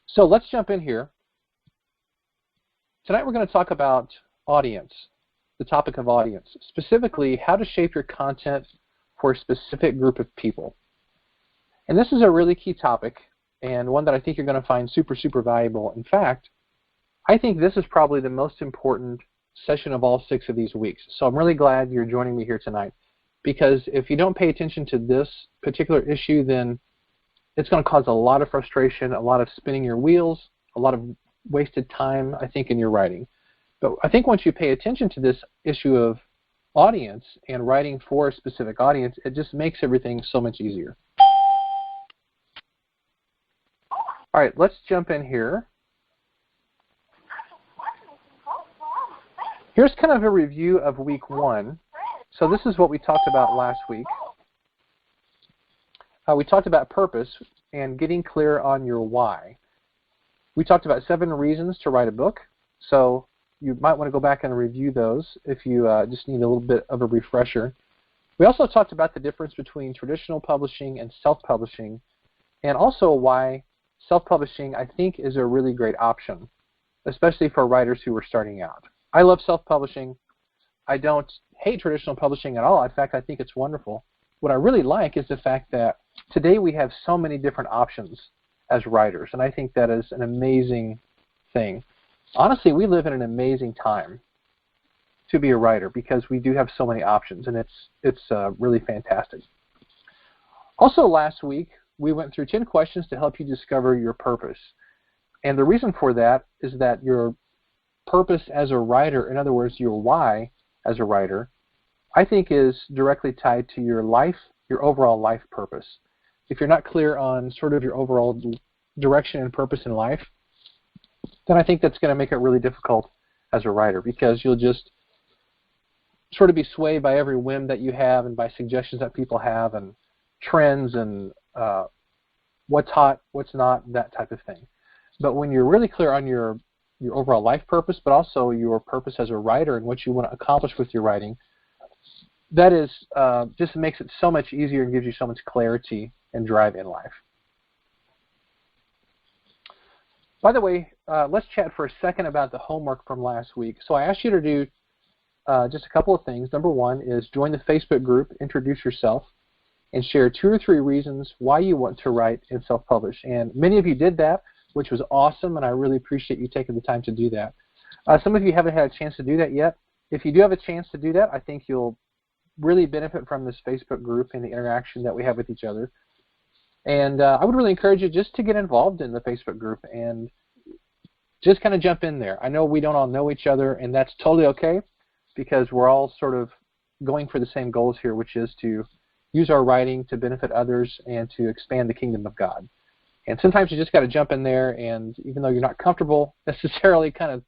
So let's jump in here. Tonight we're going to talk about audience, the topic of audience, specifically how to shape your content for a specific group of people. And this is a really key topic and one that I think you're going to find super, super valuable. In fact, I think this is probably the most important session of all 6 of these weeks. So I'm really glad you're joining me here tonight, because if you don't pay attention to this particular issue, then it's going to cause a lot of frustration, a lot of spinning your wheels, a lot of wasted time, I think, in your writing. But I think once you pay attention to this issue of audience and writing for a specific audience, it just makes everything so much easier. All right, let's jump in here. Here's kind of a review of week 1. So this is what we talked about last week. We talked about purpose and getting clear on your why. We talked about 7 reasons to write a book. So you might want to go back and review those if you just need a little bit of a refresher. We also talked about the difference between traditional publishing and self-publishing, and also why self-publishing, I think, is a really great option, especially for writers who are starting out. I love self-publishing. I don't hate traditional publishing at all. In fact, I think it's wonderful. What I really like is the fact that today we have so many different options as writers, and I think that is an amazing thing. Honestly, we live in an amazing time to be a writer because we do have so many options, and it's really fantastic. Also last week, we went through 10 questions to help you discover your purpose. And the reason for that is that your purpose as a writer, in other words, your why as a writer, I think is directly tied to your life, your overall life purpose. If you're not clear on sort of your overall direction and purpose in life, then I think that's going to make it really difficult as a writer, because you'll just sort of be swayed by every whim that you have and by suggestions that people have and trends and what's hot, what's not, that type of thing. But when you're really clear on your overall life purpose, but also your purpose as a writer and what you want to accomplish with your writing, that is just makes it so much easier and gives you so much clarity and drive in life. By the way, let's chat for a second about the homework from last week. So I asked you to do just a couple of things. Number 1 is join the Facebook group, introduce yourself, and share 2 or 3 reasons why you want to write and self-publish. And many of you did that, which was awesome, and I really appreciate you taking the time to do that. Some of you haven't had a chance to do that yet. If you do have a chance to do that, I think you'll really benefit from this Facebook group and the interaction that we have with each other. And I would really encourage you just to get involved in the Facebook group and just kind of jump in there. I know we don't all know each other, and that's totally okay, because we're all sort of going for the same goals here, which is to use our writing to benefit others and to expand the kingdom of God. And sometimes you just got to jump in there, and even though you're not comfortable necessarily kind of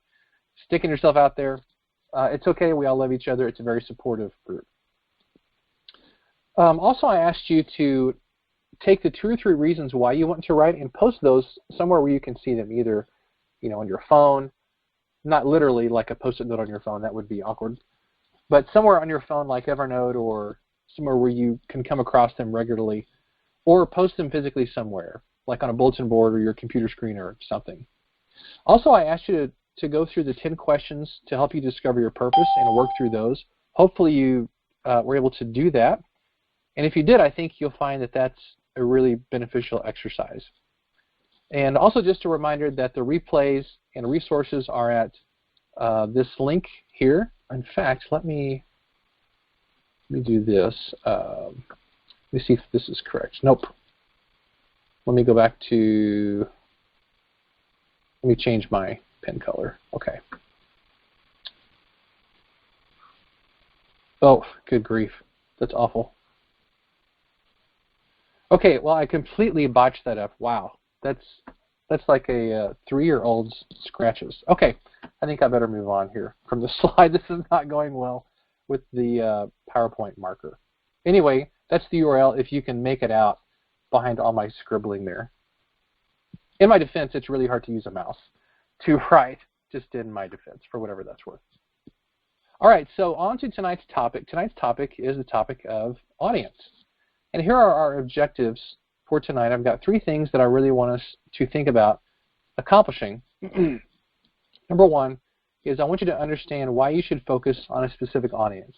sticking yourself out there, it's okay. We all love each other. It's a very supportive group. Also, I asked you to take the 2 or 3 reasons why you want to write and post those somewhere where you can see them, either on your phone, not literally like a post-it note on your phone, that would be awkward, but somewhere on your phone like Evernote, or somewhere where you can come across them regularly, or post them physically somewhere, like on a bulletin board or your computer screen or something. Also, I asked you to go through the 10 questions to help you discover your purpose and work through those. Hopefully you were able to do that. And if you did, I think you'll find that that's a really beneficial exercise. And also just a reminder that the replays and resources are at this link here. In fact, let me do this. Let me see if this is correct. Nope. Let me go back to, let me change my pen color. Okay. Oh, good grief. That's awful. Okay, well, I completely botched that up. Wow. That's like a 3-year-old's scratches. Okay, I think I better move on here from the slide. This is not going well with the PowerPoint marker. Anyway, that's the URL if you can make it out behind all my scribbling there. In my defense, it's really hard to use a mouse to write, just in my defense, for whatever that's worth. All right, so on to tonight's topic. Tonight's topic is the topic of audience. And here are our objectives for tonight. I've got 3 things that I really want us to think about accomplishing, number one is I want you to understand why you should focus on a specific audience.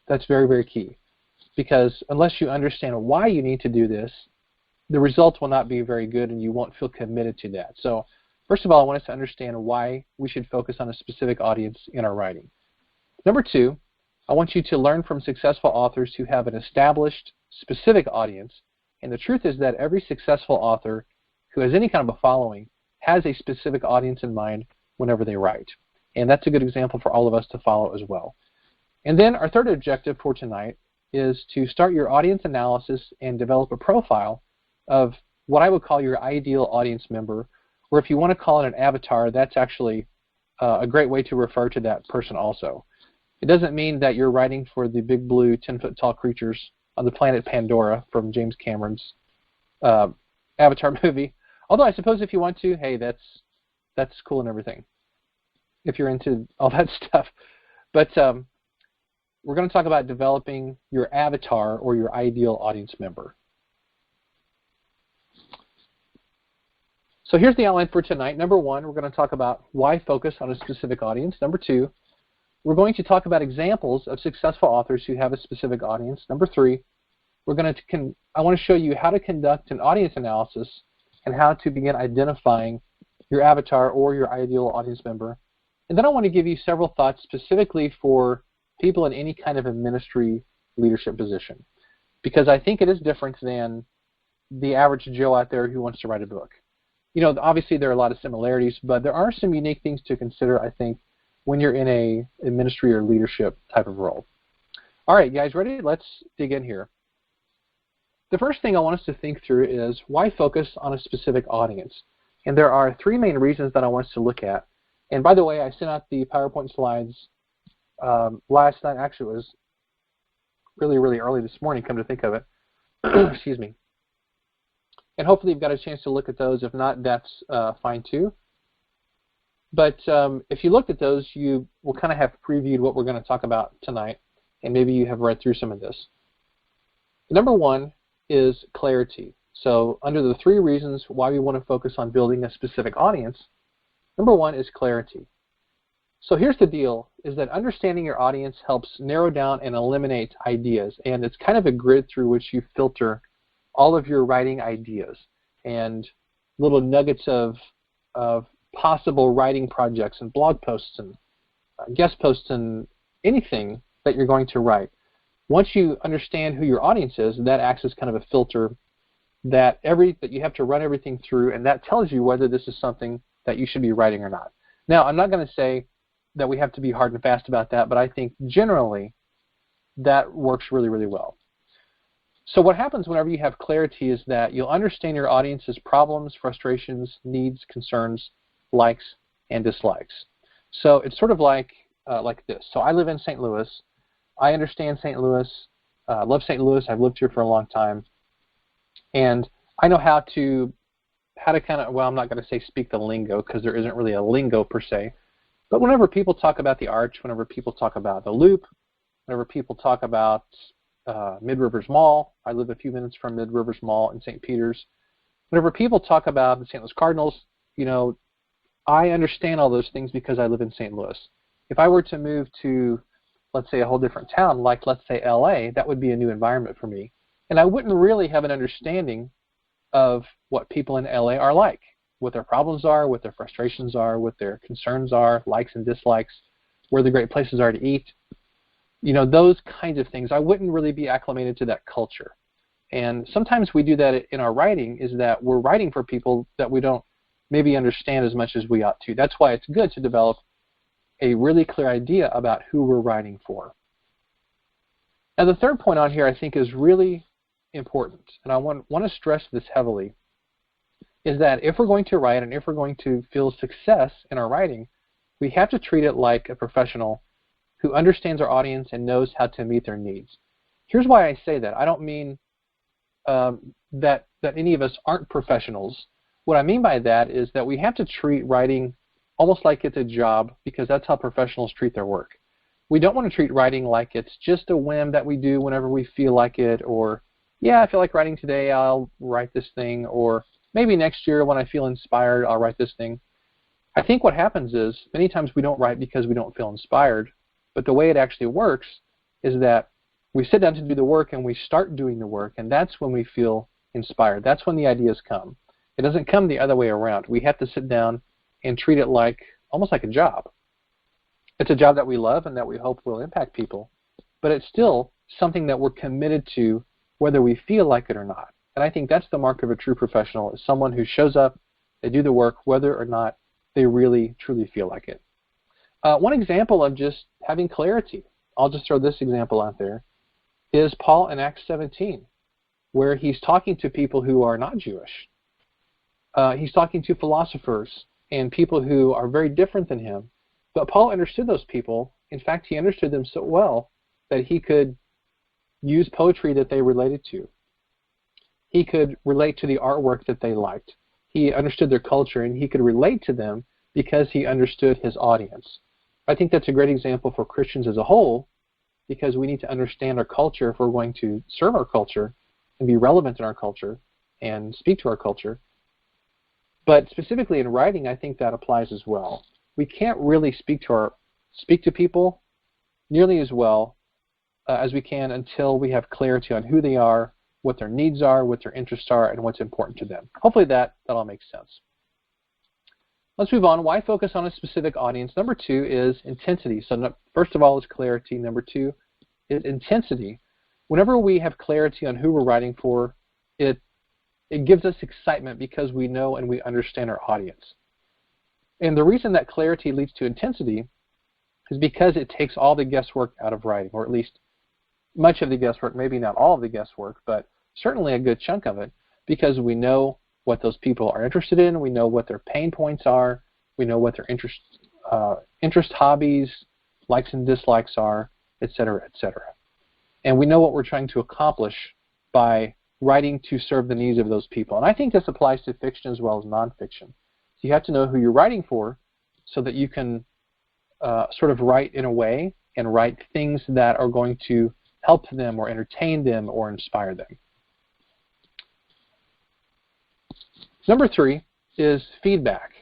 That's very, very key. Because unless you understand why you need to do this, the results will not be very good and you won't feel committed to that. So first of all, I want us to understand why we should focus on a specific audience in our writing. Number two, I want you to learn from successful authors who have an established specific audience. And the truth is that every successful author who has any kind of a following has a specific audience in mind whenever they write. And that's a good example for all of us to follow as well. And then our third objective for tonight is to start your audience analysis and develop a profile of what I would call your ideal audience member, or if you want to call it an avatar, that's actually a great way to refer to that person also. It doesn't mean that you're writing for the big blue 10-foot-tall creatures on the planet Pandora from James Cameron's Avatar movie. Although I suppose if you want to, hey, that's cool and everything, if you're into all that stuff. But we're going to talk about developing your avatar or your ideal audience member. So here's the outline for tonight. Number one, we're going to talk about why focus on a specific audience. Number two, we're going to talk about examples of successful authors who have a specific audience. Number three, I want to show you how to conduct an audience analysis and how to begin identifying your avatar or your ideal audience member. And then I want to give you several thoughts specifically for people in any kind of a ministry leadership position, because I think it is different than the average Joe out there who wants to write a book. You know, obviously there are a lot of similarities, but there are some unique things to consider, I think, when you're in a ministry or leadership type of role. All right, guys, ready? Let's dig in here. The first thing I want us to think through is why focus on a specific audience? And there are three main reasons that I want us to look at. And by the way, I sent out the PowerPoint slides last night. Actually, it was really, really early this morning, come to think of it. Excuse me. And hopefully you've got a chance to look at those. If not, that's fine too. But if you looked at those, you will kind of have previewed what we're going to talk about tonight, and maybe you have read through some of this. Number one is clarity. So under the three reasons why we want to focus on building a specific audience, number one is clarity. So here's the deal, is that understanding your audience helps narrow down and eliminate ideas, and it's kind of a grid through which you filter all of your writing ideas and little nuggets of possible writing projects and blog posts and guest posts and anything that you're going to write. Once you understand who your audience is, that acts as kind of a filter that you have to run everything through, and that tells you whether this is something that you should be writing or not. Now, I'm not going to say that we have to be hard and fast about that, but I think generally that works really, really well. So what happens whenever you have clarity is that you'll understand your audience's problems, frustrations, needs, concerns, likes, and dislikes. So it's sort of like this. So I live in St. Louis. I understand St. Louis. I love St. Louis. I've lived here for a long time. And I know how to kind of, well, I'm not going to say speak the lingo because there isn't really a lingo per se. But whenever people talk about the Arch, whenever people talk about the Loop, whenever people talk about Mid-Rivers Mall, I live a few minutes from Mid-Rivers Mall in St. Peter's. Whenever people talk about the St. Louis Cardinals, you know, I understand all those things because I live in St. Louis. If I were to move to, let's say, a whole different town, like let's say LA, that would be a new environment for me. And I wouldn't really have an understanding of what people in LA are like, what their problems are, what their frustrations are, what their concerns are, likes and dislikes, where the great places are to eat. You know, those kinds of things. I wouldn't really be acclimated to that culture. And sometimes we do that in our writing, is that we're writing for people that we don't maybe understand as much as we ought to. That's why it's good to develop a really clear idea about who we're writing for. Now the third point on here I think is really important, and I want to stress this heavily, is that if we're going to write and if we're going to feel success in our writing, we have to treat it like a professional who understands our audience and knows how to meet their needs. Here's why I say that. I don't mean that any of us aren't professionals. What I mean by that is that we have to treat writing almost like it's a job, because that's how professionals treat their work. We don't want to treat writing like it's just a whim that we do whenever we feel like it, or, yeah, I feel like writing today, I'll write this thing, or, maybe next year when I feel inspired, I'll write this thing. I think what happens is many times we don't write because we don't feel inspired, but the way it actually works is that we sit down to do the work and we start doing the work, and that's when we feel inspired. That's when the ideas come. It doesn't come the other way around. We have to sit down and treat it like almost like a job. It's a job that we love and that we hope will impact people, but it's still something that we're committed to whether we feel like it or not. And I think that's the mark of a true professional, is someone who shows up, they do the work whether or not they really, truly feel like it. One example of just having clarity, I'll just throw this example out there, is Paul in Acts 17, where he's talking to people who are not Jewish. He's talking to philosophers and people who are very different than him. But Paul understood those people. In fact, he understood them so well that he could use poetry that they related to. He could relate to the artwork that they liked. He understood their culture, and he could relate to them because he understood his audience. I think that's a great example for Christians as a whole, because we need to understand our culture if we're going to serve our culture and be relevant in our culture and speak to our culture. But specifically in writing, I think that applies as well. We can't really speak to people nearly as well as we can until we have clarity on who they are, what their needs are, what their interests are, and what's important to them. Hopefully that all makes sense. Let's move on. Why focus on a specific audience? Number 2 is intensity. So first of all is clarity. Number 2 is intensity. Whenever we have clarity on who we're writing for, it gives us excitement because we know and we understand our audience. And the reason that clarity leads to intensity is because it takes all the guesswork out of writing, or at least much of the guesswork, maybe not all of the guesswork, but certainly a good chunk of it, because we know what those people are interested in, we know what their pain points are, we know what their interest hobbies, likes and dislikes are, etc., etc. And we know what we're trying to accomplish by writing to serve the needs of those people. And I think this applies to fiction as well as nonfiction. So you have to know who you're writing for so that you can sort of write in a way and write things that are going to help them or entertain them or inspire them. Number 3 is feedback.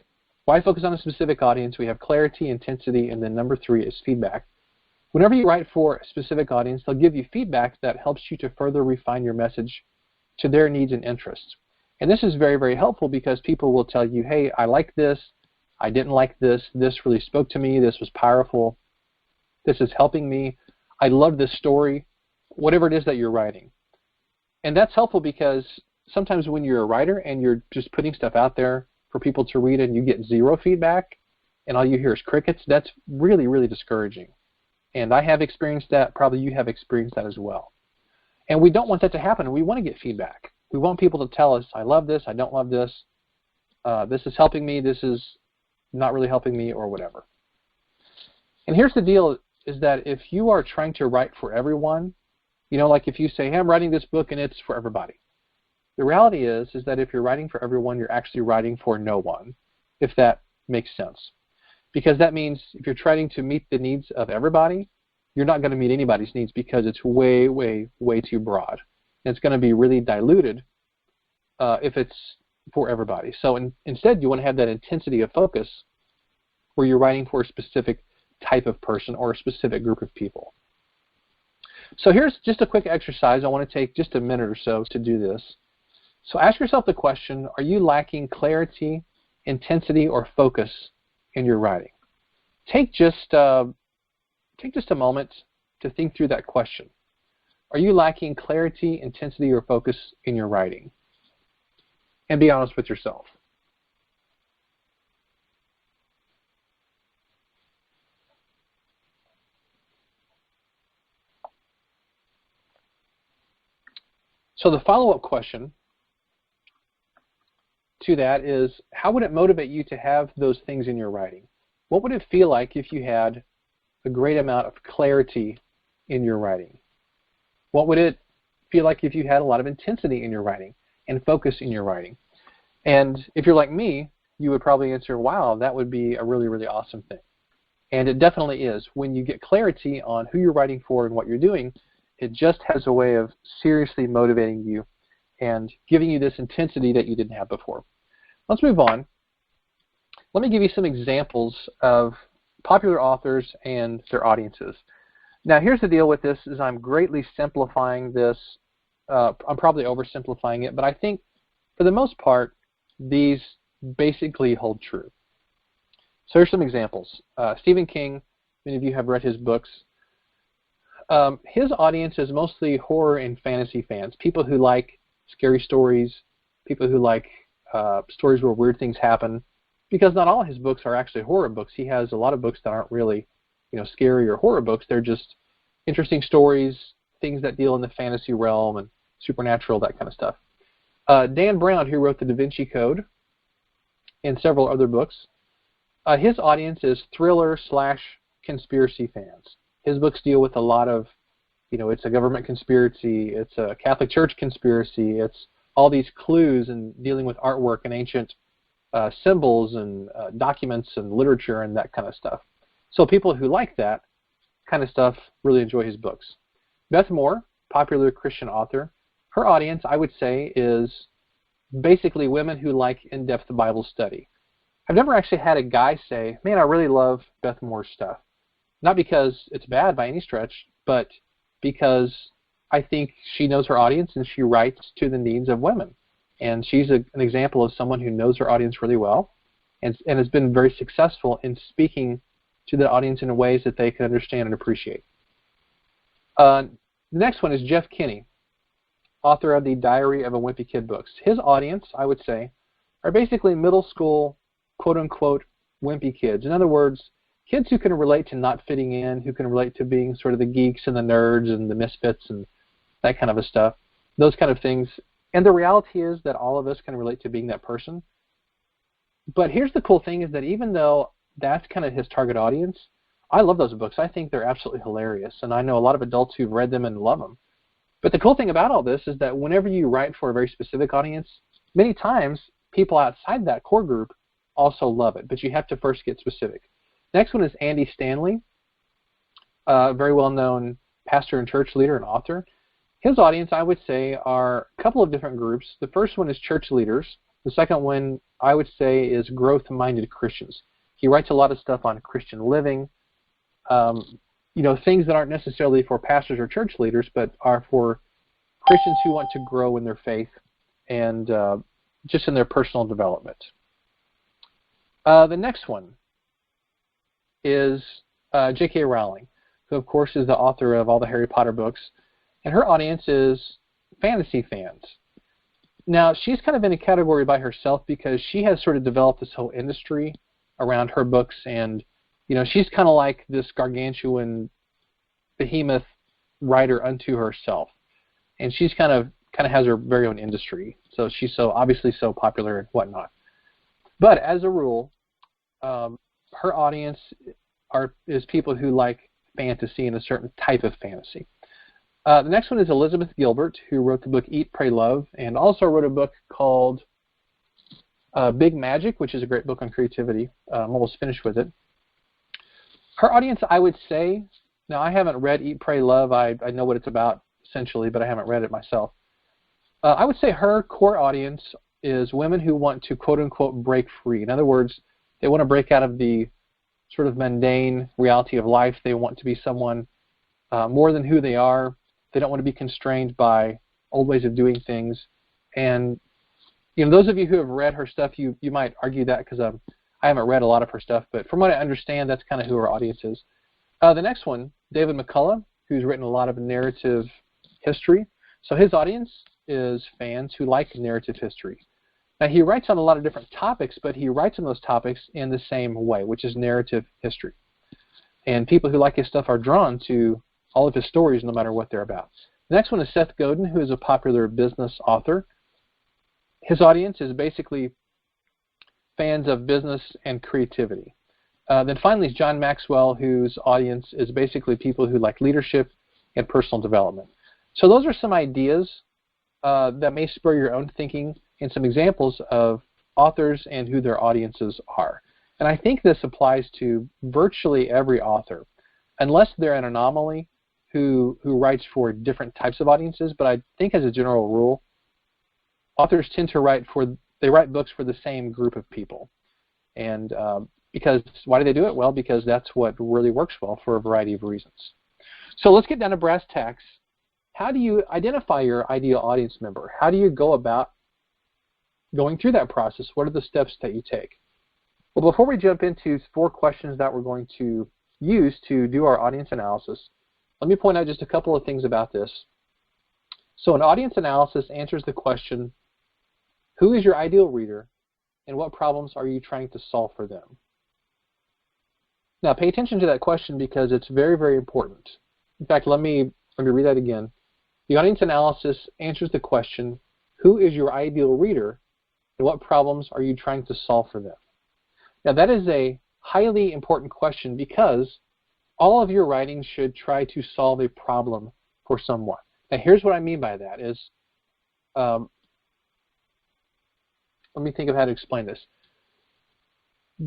Why focus on a specific audience? We have clarity, intensity, and then number 3 is feedback. Whenever you write for a specific audience, they'll give you feedback that helps you to further refine your message to their needs and interests. And this is very, very helpful because people will tell you, hey, I like this, I didn't like this, this really spoke to me, this was powerful, this is helping me, I love this story, whatever it is that you're writing. And that's helpful because sometimes when you're a writer and you're just putting stuff out there for people to read and you get zero feedback and all you hear is crickets, that's really, really discouraging. And I have experienced that, probably you have experienced that as well. And we don't want that to happen. We want to get feedback. We want people to tell us, I love this, I don't love this, this is helping me, this is not really helping me, or whatever. And here's the deal, is that if you are trying to write for everyone, you know, like if you say, hey, I'm writing this book and it's for everybody. The reality is that if you're writing for everyone, you're actually writing for no one, if that makes sense. Because that means if you're trying to meet the needs of everybody, you're not going to meet anybody's needs because it's way, way, way too broad. And it's going to be really diluted if it's for everybody. So instead, you want to have that intensity of focus where you're writing for a specific type of person or a specific group of people. So here's just a quick exercise. I want to take just a minute or so to do this. So ask yourself the question, are you lacking clarity, intensity, or focus in your writing? Take just a moment to think through that question. Are you lacking clarity, intensity, or focus in your writing? And be honest with yourself. So the follow-up question to that is, how would it motivate you to have those things in your writing? What would it feel like if you had a great amount of clarity in your writing? What would it feel like if you had a lot of intensity in your writing and focus in your writing? And if you're like me, you would probably answer, wow, that would be a really, really awesome thing. And it definitely is. When you get clarity on who you're writing for and what you're doing, it just has a way of seriously motivating you and giving you this intensity that you didn't have before. Let's move on. Let me give you some examples of popular authors and their audiences. Now, here's the deal with this, is I'm greatly simplifying this. I'm probably oversimplifying it, but I think for the most part, these basically hold true. So here's some examples. Stephen King, many of you have read his books. His audience is mostly horror and fantasy fans, people who like scary stories, people who like stories where weird things happen, because not all his books are actually horror books. He has a lot of books that aren't really, scary or horror books. They're just interesting stories, things that deal in the fantasy realm and supernatural, that kind of stuff. Dan Brown, who wrote The Da Vinci Code and several other books, his audience is thriller/conspiracy fans. His books deal with a lot of, it's a government conspiracy, it's a Catholic Church conspiracy, it's all these clues and dealing with artwork and ancient symbols and documents and literature and that kind of stuff. So people who like that kind of stuff really enjoy his books. Beth Moore, popular Christian author, her audience, I would say, is basically women who like in-depth Bible study. I've never actually had a guy say, man, I really love Beth Moore's stuff. Not because it's bad by any stretch, but because I think she knows her audience and she writes to the needs of women. And she's an example of someone who knows her audience really well and has been very successful in speaking to the audience in ways that they can understand and appreciate. The next one is Jeff Kinney, author of the Diary of a Wimpy Kid books. His audience, I would say, are basically middle school, quote-unquote, wimpy kids. In other words, kids who can relate to not fitting in, who can relate to being sort of the geeks and the nerds and the misfits and that kind of stuff, those kind of things. And the reality is that all of us can relate to being that person. But here's the cool thing, is that even though that's kind of his target audience, I love those books. I think they're absolutely hilarious, and I know a lot of adults who've read them and love them. But the cool thing about all this is that whenever you write for a very specific audience, many times people outside that core group also love it, but you have to first get specific. Next one is Andy Stanley, a very well-known pastor and church leader and author. His audience, I would say, are a couple of different groups. The first one is church leaders. The second one, I would say, is growth-minded Christians. He writes a lot of stuff on Christian living, things that aren't necessarily for pastors or church leaders, but are for Christians who want to grow in their faith and just in their personal development. The next one is J.K. Rowling, who, of course, is the author of all the Harry Potter books, and her audience is fantasy fans. Now, she's kind of in a category by herself because she has sort of developed this whole industry around her books, and she's kind of like this gargantuan behemoth writer unto herself, and she's kind of has her very own industry. So she's obviously so popular and whatnot. But as a rule, her audience is people who like fantasy and a certain type of fantasy. The next one is Elizabeth Gilbert, who wrote the book Eat, Pray, Love, and also wrote a book called Big Magic, which is a great book on creativity. I'm almost finished with it. Her audience, I would say, now I haven't read Eat, Pray, Love. I know what it's about, essentially, but I haven't read it myself. I would say her core audience is women who want to, quote-unquote, break free. In other words, they want to break out of the sort of mundane reality of life. They want to be someone more than who they are. They don't want to be constrained by old ways of doing things. And those of you who have read her stuff, you might argue that because I haven't read a lot of her stuff, but from what I understand, that's kind of who her audience is. The next one, David McCullough, who's written a lot of narrative history. So his audience is fans who like narrative history. Now, he writes on a lot of different topics, but he writes on those topics in the same way, which is narrative history. And people who like his stuff are drawn to all of his stories, no matter what they're about. The next one is Seth Godin, who is a popular business author. His audience is basically fans of business and creativity. Then finally is John Maxwell, whose audience is basically people who like leadership and personal development. So those are some ideas that may spur your own thinking and some examples of authors and who their audiences are. And I think this applies to virtually every author, unless they're an anomaly who writes for different types of audiences. But I think as a general rule, authors tend to write books for the same group of people. And because, why do they do it? Well, because that's what really works well for a variety of reasons. So let's get down to brass tacks. How do you identify your ideal audience member? How do you go about going through that process? What are the steps that you take? Well, before we jump into 4 questions that we're going to use to do our audience analysis, let me point out just a couple of things about this. So an audience analysis answers the question, who is your ideal reader, and what problems are you trying to solve for them? Now, pay attention to that question because it's very, very important. In fact, let me read that again. The audience analysis answers the question, who is your ideal reader, and what problems are you trying to solve for them? Now, that is a highly important question because all of your writing should try to solve a problem for someone. Now, here's what I mean by that is, let me think of how to explain this.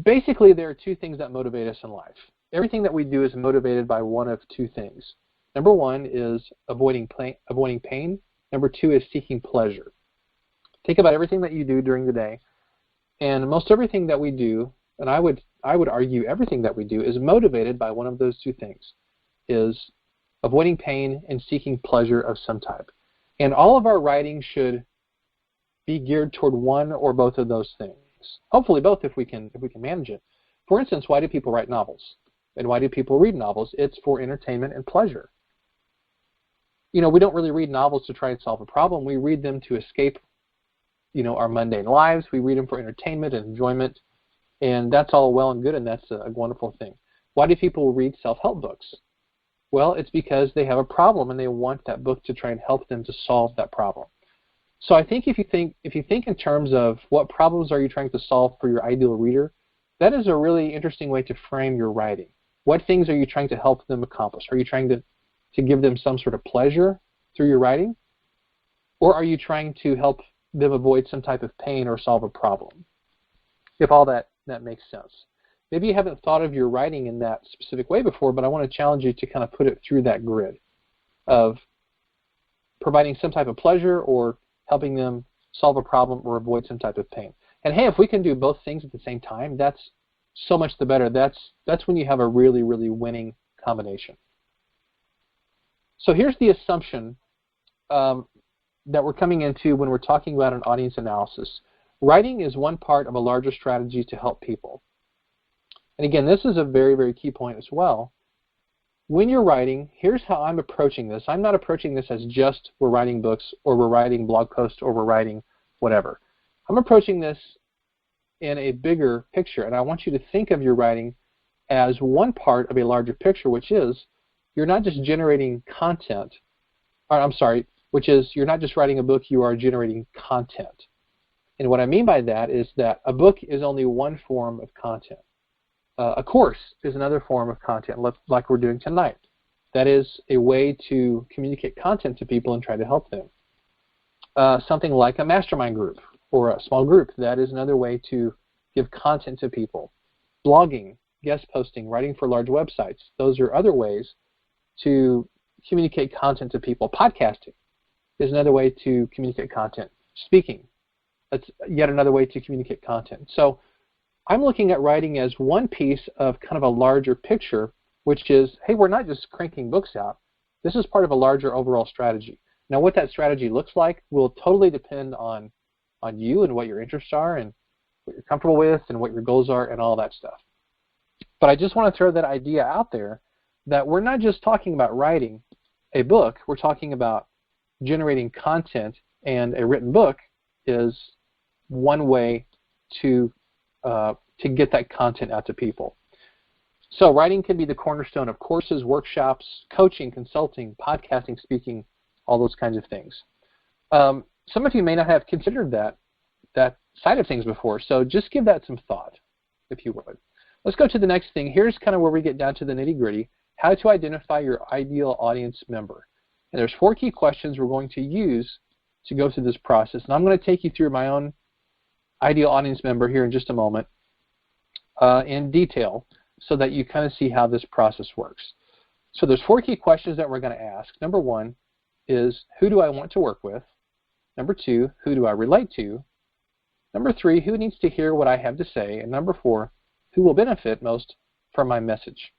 Basically, there are 2 things that motivate us in life. Everything that we do is motivated by one of 2 things. Number 1 is avoiding pain. Number 2 is seeking pleasure. Think about everything that you do during the day, and most everything that we do, and I would argue everything that we do, is motivated by one of those 2 things, is avoiding pain and seeking pleasure of some type. And all of our writing should be geared toward one or both of those things. Hopefully both if we can manage it. For instance, why do people write novels? And why do people read novels? It's for entertainment and pleasure. You know, we don't really read novels to try and solve a problem. We read them to escape, our mundane lives. We read them for entertainment and enjoyment. And that's all well and good, and that's a wonderful thing. Why do people read self-help books? Well, it's because they have a problem and they want that book to try and help them to solve that problem. So I think if you think in terms of what problems are you trying to solve for your ideal reader, that is a really interesting way to frame your writing. What things are you trying to help them accomplish? Are you trying to give them some sort of pleasure through your writing? Or are you trying to help them avoid some type of pain or solve a problem? If all that makes sense. Maybe you haven't thought of your writing in that specific way before, but I want to challenge you to kind of put it through that grid of providing some type of pleasure or helping them solve a problem or avoid some type of pain. And hey, if we can do both things at the same time, that's so much the better. That's when you have a really, really winning combination. So here's the assumption that we're coming into when we're talking about an audience analysis. Writing is one part of a larger strategy to help people. And again, this is a very, very key point as well. When you're writing, here's how I'm approaching this. I'm not approaching this as just we're writing books or we're writing blog posts or we're writing whatever. I'm approaching this in a bigger picture, and I want you to think of your writing as one part of a larger picture, which is you're not just generating content, which is you're not just writing a book, you are generating content. And what I mean by that is that a book is only one form of content. A course is another form of content, like we're doing tonight. That is a way to communicate content to people and try to help them. Something like a mastermind group or a small group, that is another way to give content to people. Blogging, guest posting, writing for large websites, those are other ways to communicate content to people. Podcasting is another way to communicate content. Speaking, that's yet another way to communicate content. So I'm looking at writing as one piece of kind of a larger picture, which is, hey, we're not just cranking books out. This is part of a larger overall strategy. Now, what that strategy looks like will totally depend on you and what your interests are and what you're comfortable with and what your goals are and all that stuff. But I just want to throw that idea out there that we're not just talking about writing a book. We're talking about generating content, and a written book is one way to get that content out to people. So writing can be the cornerstone of courses, workshops, coaching, consulting, podcasting, speaking, all those kinds of things. Some of you may not have considered that side of things before, so just give that some thought, if you would. Let's go to the next thing. Here's kind of where we get down to the nitty-gritty, how to identify your ideal audience member. And there's 4 key questions we're going to use to go through this process. And I'm going to take you through my own ideal audience member here in just a moment in detail so that you kind of see how this process works. So there's 4 key questions that we're going to ask. Number 1 is, who do I want to work with? Number 2, who do I relate to? Number 3, who needs to hear what I have to say? And number 4, who will benefit most from my message?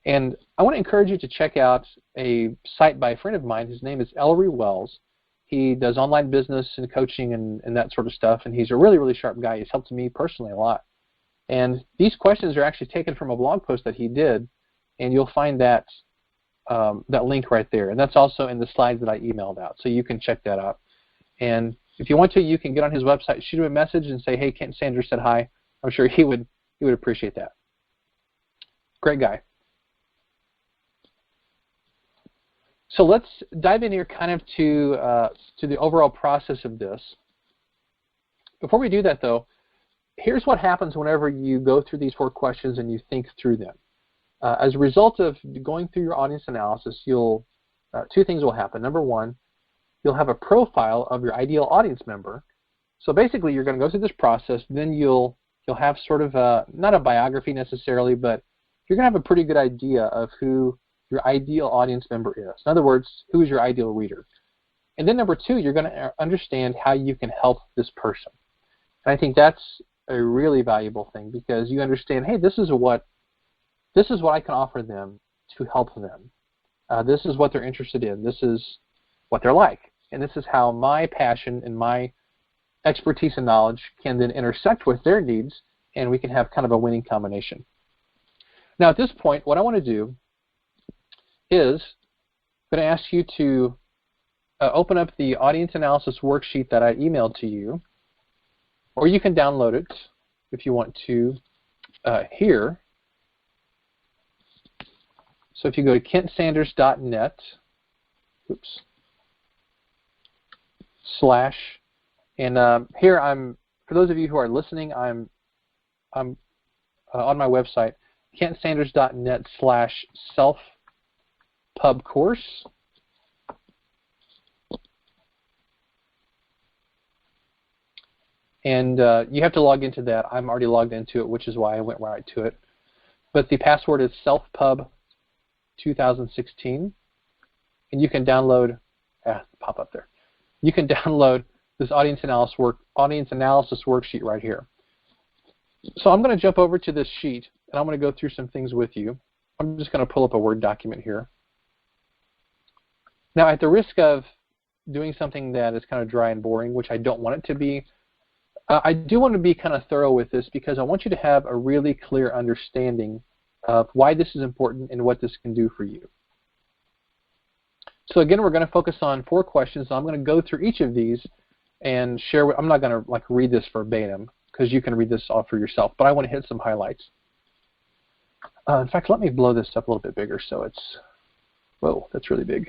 And I want to encourage you to check out a site by a friend of mine. His name is Ellery Wells. He does online business and coaching and that sort of stuff, and he's a really, really sharp guy. He's helped me personally a lot. And these questions are actually taken from a blog post that he did, and you'll find that that link right there. And that's also in the slides that I emailed out, so you can check that out. And if you want to, you can get on his website, shoot him a message, and say, "Hey, Kent Sanders said hi." I'm sure he would appreciate that. Great guy. So let's dive in here kind of to the overall process of this. Before we do that, though, here's what happens whenever you go through these 4 questions and you think through them. As a result of going through your audience analysis, 2 things will happen. Number 1, you'll have a profile of your ideal audience member. So basically, you're going to go through this process, then you'll have sort of not a biography necessarily, but you're going to have a pretty good idea of who your ideal audience member is. In other words, who is your ideal reader? And then number 2, you're going to understand how you can help this person. And I think that's a really valuable thing, because you understand, hey, this is what I can offer them to help them. This is what they're interested in. This is what they're like. And this is how my passion and my expertise and knowledge can then intersect with their needs, and we can have kind of a winning combination. Now, at this point, what I want to do is I'm going to ask you to open up the audience analysis worksheet that I emailed to you, or you can download it if you want to here. So if you go to kentsanders.net, and here for those of you who are listening, I'm on my website, kentsanders.net/self pub course. And you have to log into that. I'm already logged into it, which is why I went right to it. But the password is selfpub2016, and you can download. Pop up there. You can download this audience analysis worksheet right here. So I'm going to jump over to this sheet, and I'm going to go through some things with you. I'm just going to pull up a Word document here. Now, at the risk of doing something that is kind of dry and boring, which I don't want it to be, I do want to be kind of thorough with this, because I want you to have a really clear understanding of why this is important and what this can do for you. So again, we're going to focus on 4 questions. I'm going to go through each of these and share. I'm not going to read this verbatim, because you can read this all for yourself, but I want to hit some highlights. In fact, let me blow this up a little bit bigger so it's, whoa, that's really big.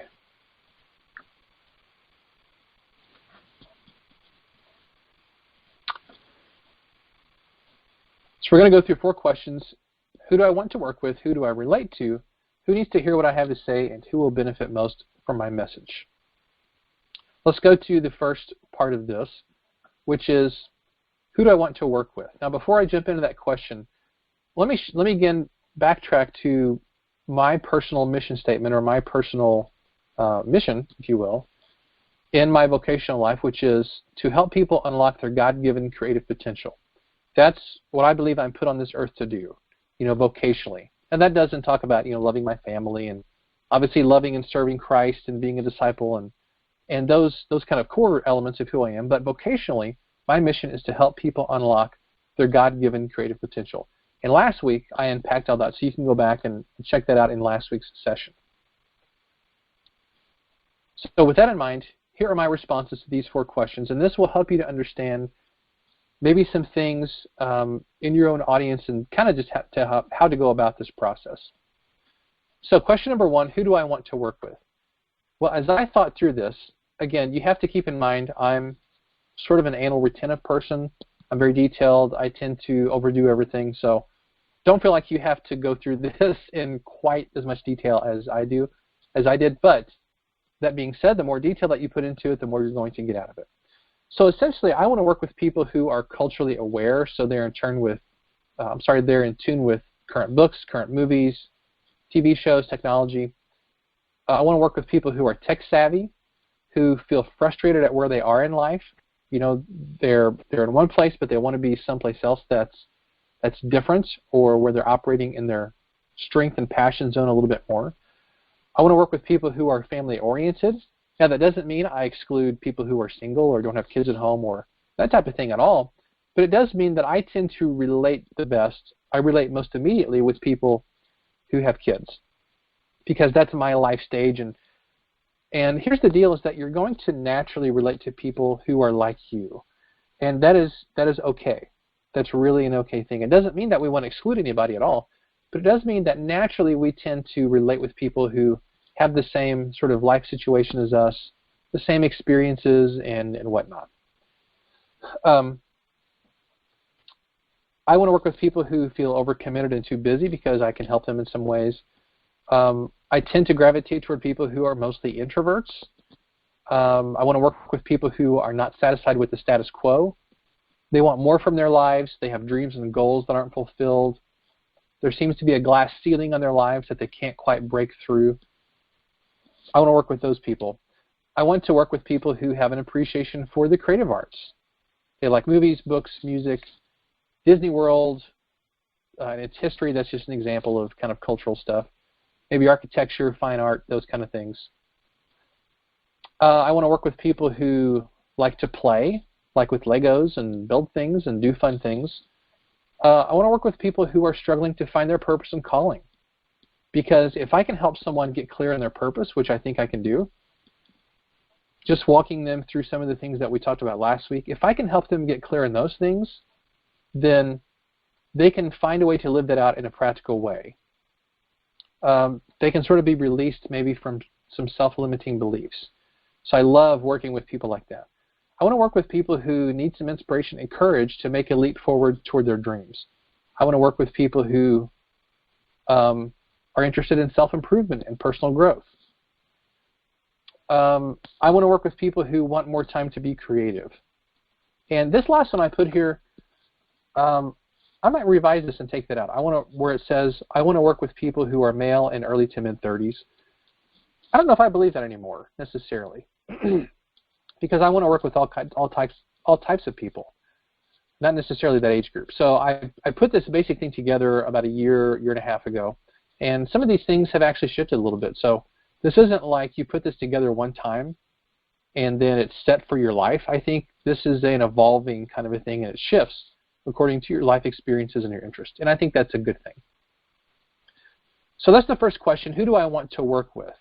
So we're going to go through 4 questions. Who do I want to work with? Who do I relate to? Who needs to hear what I have to say? And who will benefit most from my message? Let's go to the first part of this, which is, who do I want to work with? Now, before I jump into that question, let me again backtrack to my personal mission statement, or my personal mission, if you will, in my vocational life, which is to help people unlock their God-given creative potential. That's what I believe I'm put on this earth to do, vocationally. And that doesn't talk about, loving my family, and obviously loving and serving Christ and being a disciple and those kind of core elements of who I am. But vocationally, my mission is to help people unlock their God-given creative potential. And last week, I unpacked all that, so you can go back and check that out in last week's session. So with that in mind, here are my responses to these 4 questions, and this will help you to understand maybe some things in your own audience, and kind of just how to go about this process. So question number 1, who do I want to work with? Well, as I thought through this, again, you have to keep in mind I'm sort of an anal retentive person. I'm very detailed. I tend to overdo everything, so don't feel like you have to go through this in quite as much detail as I did. But that being said, the more detail that you put into it, the more you're going to get out of it. So essentially, I want to work with people who are culturally aware, so they're in tune with current books, current movies, TV shows, technology. I want to work with people who are tech savvy, who feel frustrated at where they are in life. You know, they're in one place, but they want to be someplace else that's different, or where they're operating in their strength and passion zone a little bit more. I want to work with people who are family-oriented. Now, that doesn't mean I exclude people who are single or don't have kids at home or that type of thing at all, but it does mean that I tend to relate the best. I relate most immediately with people who have kids, because that's my life stage. And here's the deal, is that you're going to naturally relate to people who are like you, and that is okay. That's really an okay thing. It doesn't mean that we want to exclude anybody at all, but it does mean that naturally we tend to relate with people who have the same sort of life situation as us, the same experiences and whatnot. I want to work with people who feel overcommitted and too busy, because I can help them in some ways. I tend to gravitate toward people who are mostly introverts. I want to work with people who are not satisfied with the status quo. They want more from their lives. They have dreams and goals that aren't fulfilled. There seems to be a glass ceiling on their lives that they can't quite break through. I want to work with those people. I want to work with people who have an appreciation for the creative arts. They like movies, books, music, Disney World, and its history. That's just an example of kind of cultural stuff. Maybe architecture, fine art, those kind of things. I want to work with people who like to play, like with Legos, and build things and do fun things. I want to work with people who are struggling to find their purpose and calling. Because if I can help someone get clear on their purpose, which I think I can do, just walking them through some of the things that we talked about last week, if I can help them get clear on those things, then they can find a way to live that out in a practical way. They can sort of be released maybe from some self-limiting beliefs. So I love working with people like that. I want to work with people who need some inspiration and courage to make a leap forward toward their dreams. I want to work with people who are interested in self-improvement and personal growth. I want to work with people who want more time to be creative. And this last one I put here, I might revise this and take that out. Where it says, I want to work with people who are male and early to mid-30s. I don't know if I believe that anymore, necessarily. Because I want to work with all types of people, not necessarily that age group. So I put this basic thing together about a year and a half ago, and some of these things have actually shifted a little bit. So this isn't like you put this together one time and then it's set for your life. I think this is an evolving kind of a thing, and it shifts according to your life experiences and your interest, and I think that's a good thing. So that's the first question: who do I want to work with?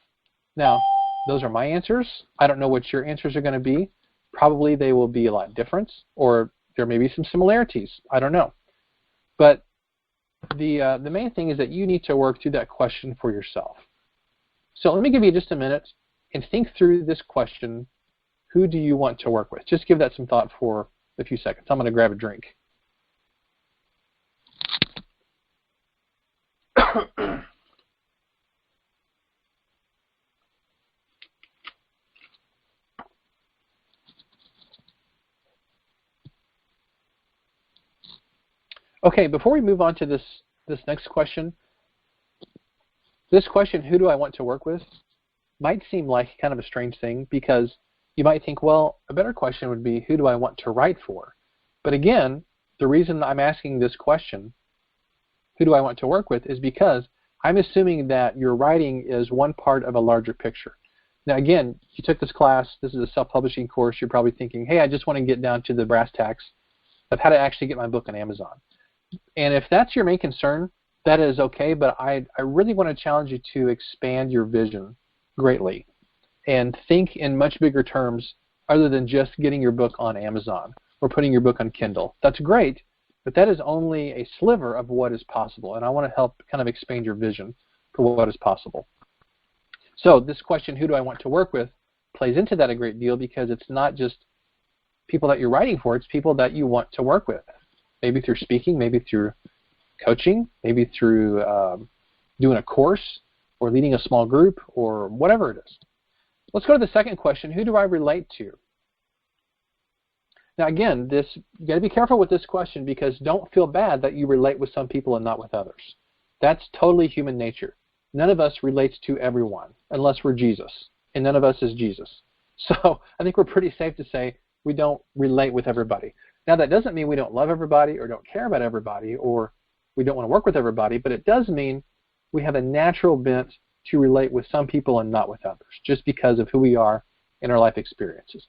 Now, those are my answers. I don't know what your answers are going to be. Probably they will be a lot different, or there may be some similarities. I don't know. But the main thing is that you need to work through that question for yourself. So let me give you just a minute and think through this question: who do you want to work with? Just give that some thought for a few seconds. I'm going to grab a drink. Okay, before we move on to this next question, this question, who do I want to work with, might seem like kind of a strange thing, because you might think, well, a better question would be, who do I want to write for? But again, the reason I'm asking this question, who do I want to work with, is because I'm assuming that your writing is one part of a larger picture. Now again, you took this class, this is a self-publishing course, you're probably thinking, hey, I just want to get down to the brass tacks of how to actually get my book on Amazon. And if that's your main concern, that is okay, but I really want to challenge you to expand your vision greatly and think in much bigger terms other than just getting your book on Amazon or putting your book on Kindle. That's great, but that is only a sliver of what is possible, and I want to help kind of expand your vision for what is possible. So this question, who do I want to work with, plays into that a great deal, because it's not just people that you're writing for, it's people that you want to work with. Maybe through speaking, maybe through coaching, maybe through doing a course or leading a small group or whatever it is. Let's go to the second question, who do I relate to? Now again, you got to be careful with this question, because don't feel bad that you relate with some people and not with others. That's totally human nature. None of us relates to everyone unless we're Jesus, and none of us is Jesus. So I think we're pretty safe to say we don't relate with everybody. Now, that doesn't mean we don't love everybody or don't care about everybody or we don't want to work with everybody, but it does mean we have a natural bent to relate with some people and not with others, just because of who we are in our life experiences.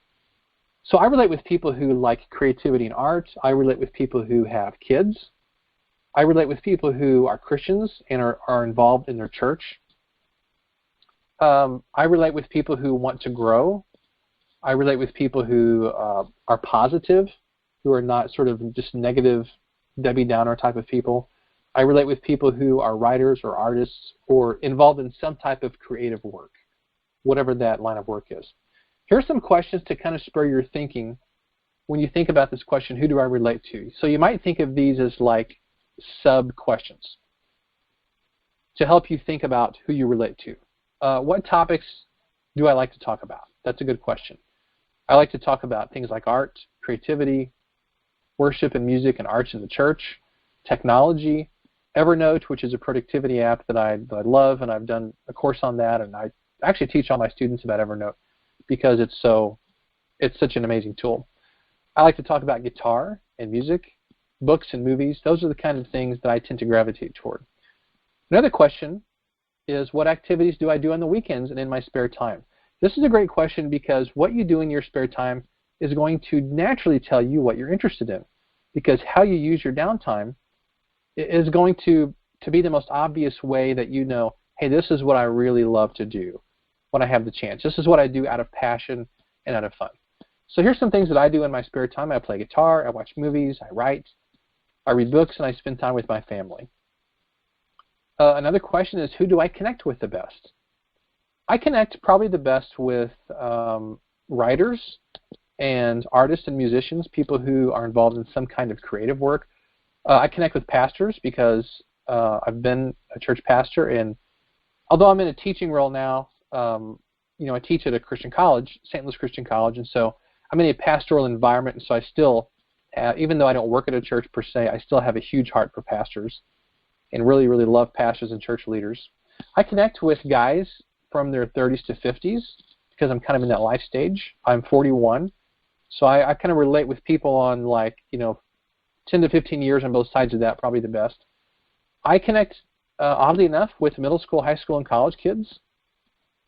So I relate with people who like creativity and art. I relate with people who have kids. I relate with people who are Christians and are involved in their church. I relate with people who want to grow. I relate with people who are positive, who are not sort of just negative, Debbie Downer type of people. I relate with people who are writers or artists or involved in some type of creative work, whatever that line of work is. Here are some questions to kind of spur your thinking when you think about this question, who do I relate to? So you might think of these as like sub-questions to help you think about who you relate to. What topics do I like to talk about? That's a good question. I like to talk about things like art, creativity, worship and music and arts in the church, technology, Evernote, which is a productivity app that I love, and I've done a course on that, and I actually teach all my students about Evernote because it's such an amazing tool. I like to talk about guitar and music, books and movies. Those are the kind of things that I tend to gravitate toward. Another question is, what activities do I do on the weekends and in my spare time? This is a great question because what you do in your spare time is going to naturally tell you what you're interested in, because how you use your downtime is going to be the most obvious way that you know, hey, this is what I really love to do when I have the chance. This is what I do out of passion and out of fun. So here's some things that I do in my spare time. I play guitar, I watch movies, I write, I read books, and I spend time with my family. Another question is, who do I connect with the best? I connect probably the best with writers and artists and musicians, people who are involved in some kind of creative work. I connect with pastors because I've been a church pastor, and although I'm in a teaching role now, I teach at a Christian college, St. Louis Christian College, and so I'm in a pastoral environment, and so I still, even though I don't work at a church per se, I still have a huge heart for pastors and really, really love pastors and church leaders. I connect with guys from their 30s to 50s because I'm kind of in that life stage. I'm 41, so I kind of relate with people on 10 to 15 years on both sides of that, probably the best. I connect, oddly enough, with middle school, high school, and college kids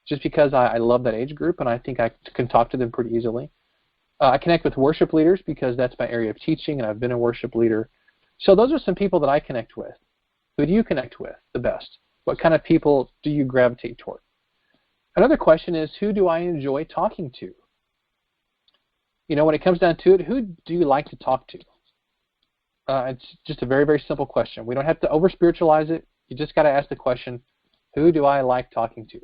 just because I love that age group and I think I can talk to them pretty easily. I connect with worship leaders because that's my area of teaching and I've been a worship leader. So those are some people that I connect with. Who do you connect with the best? What kind of people do you gravitate toward? Another question is, who do I enjoy talking to? When it comes down to it, who do you like to talk to? It's just a very, very simple question. We don't have to over-spiritualize it. You just got to ask the question, who do I like talking to?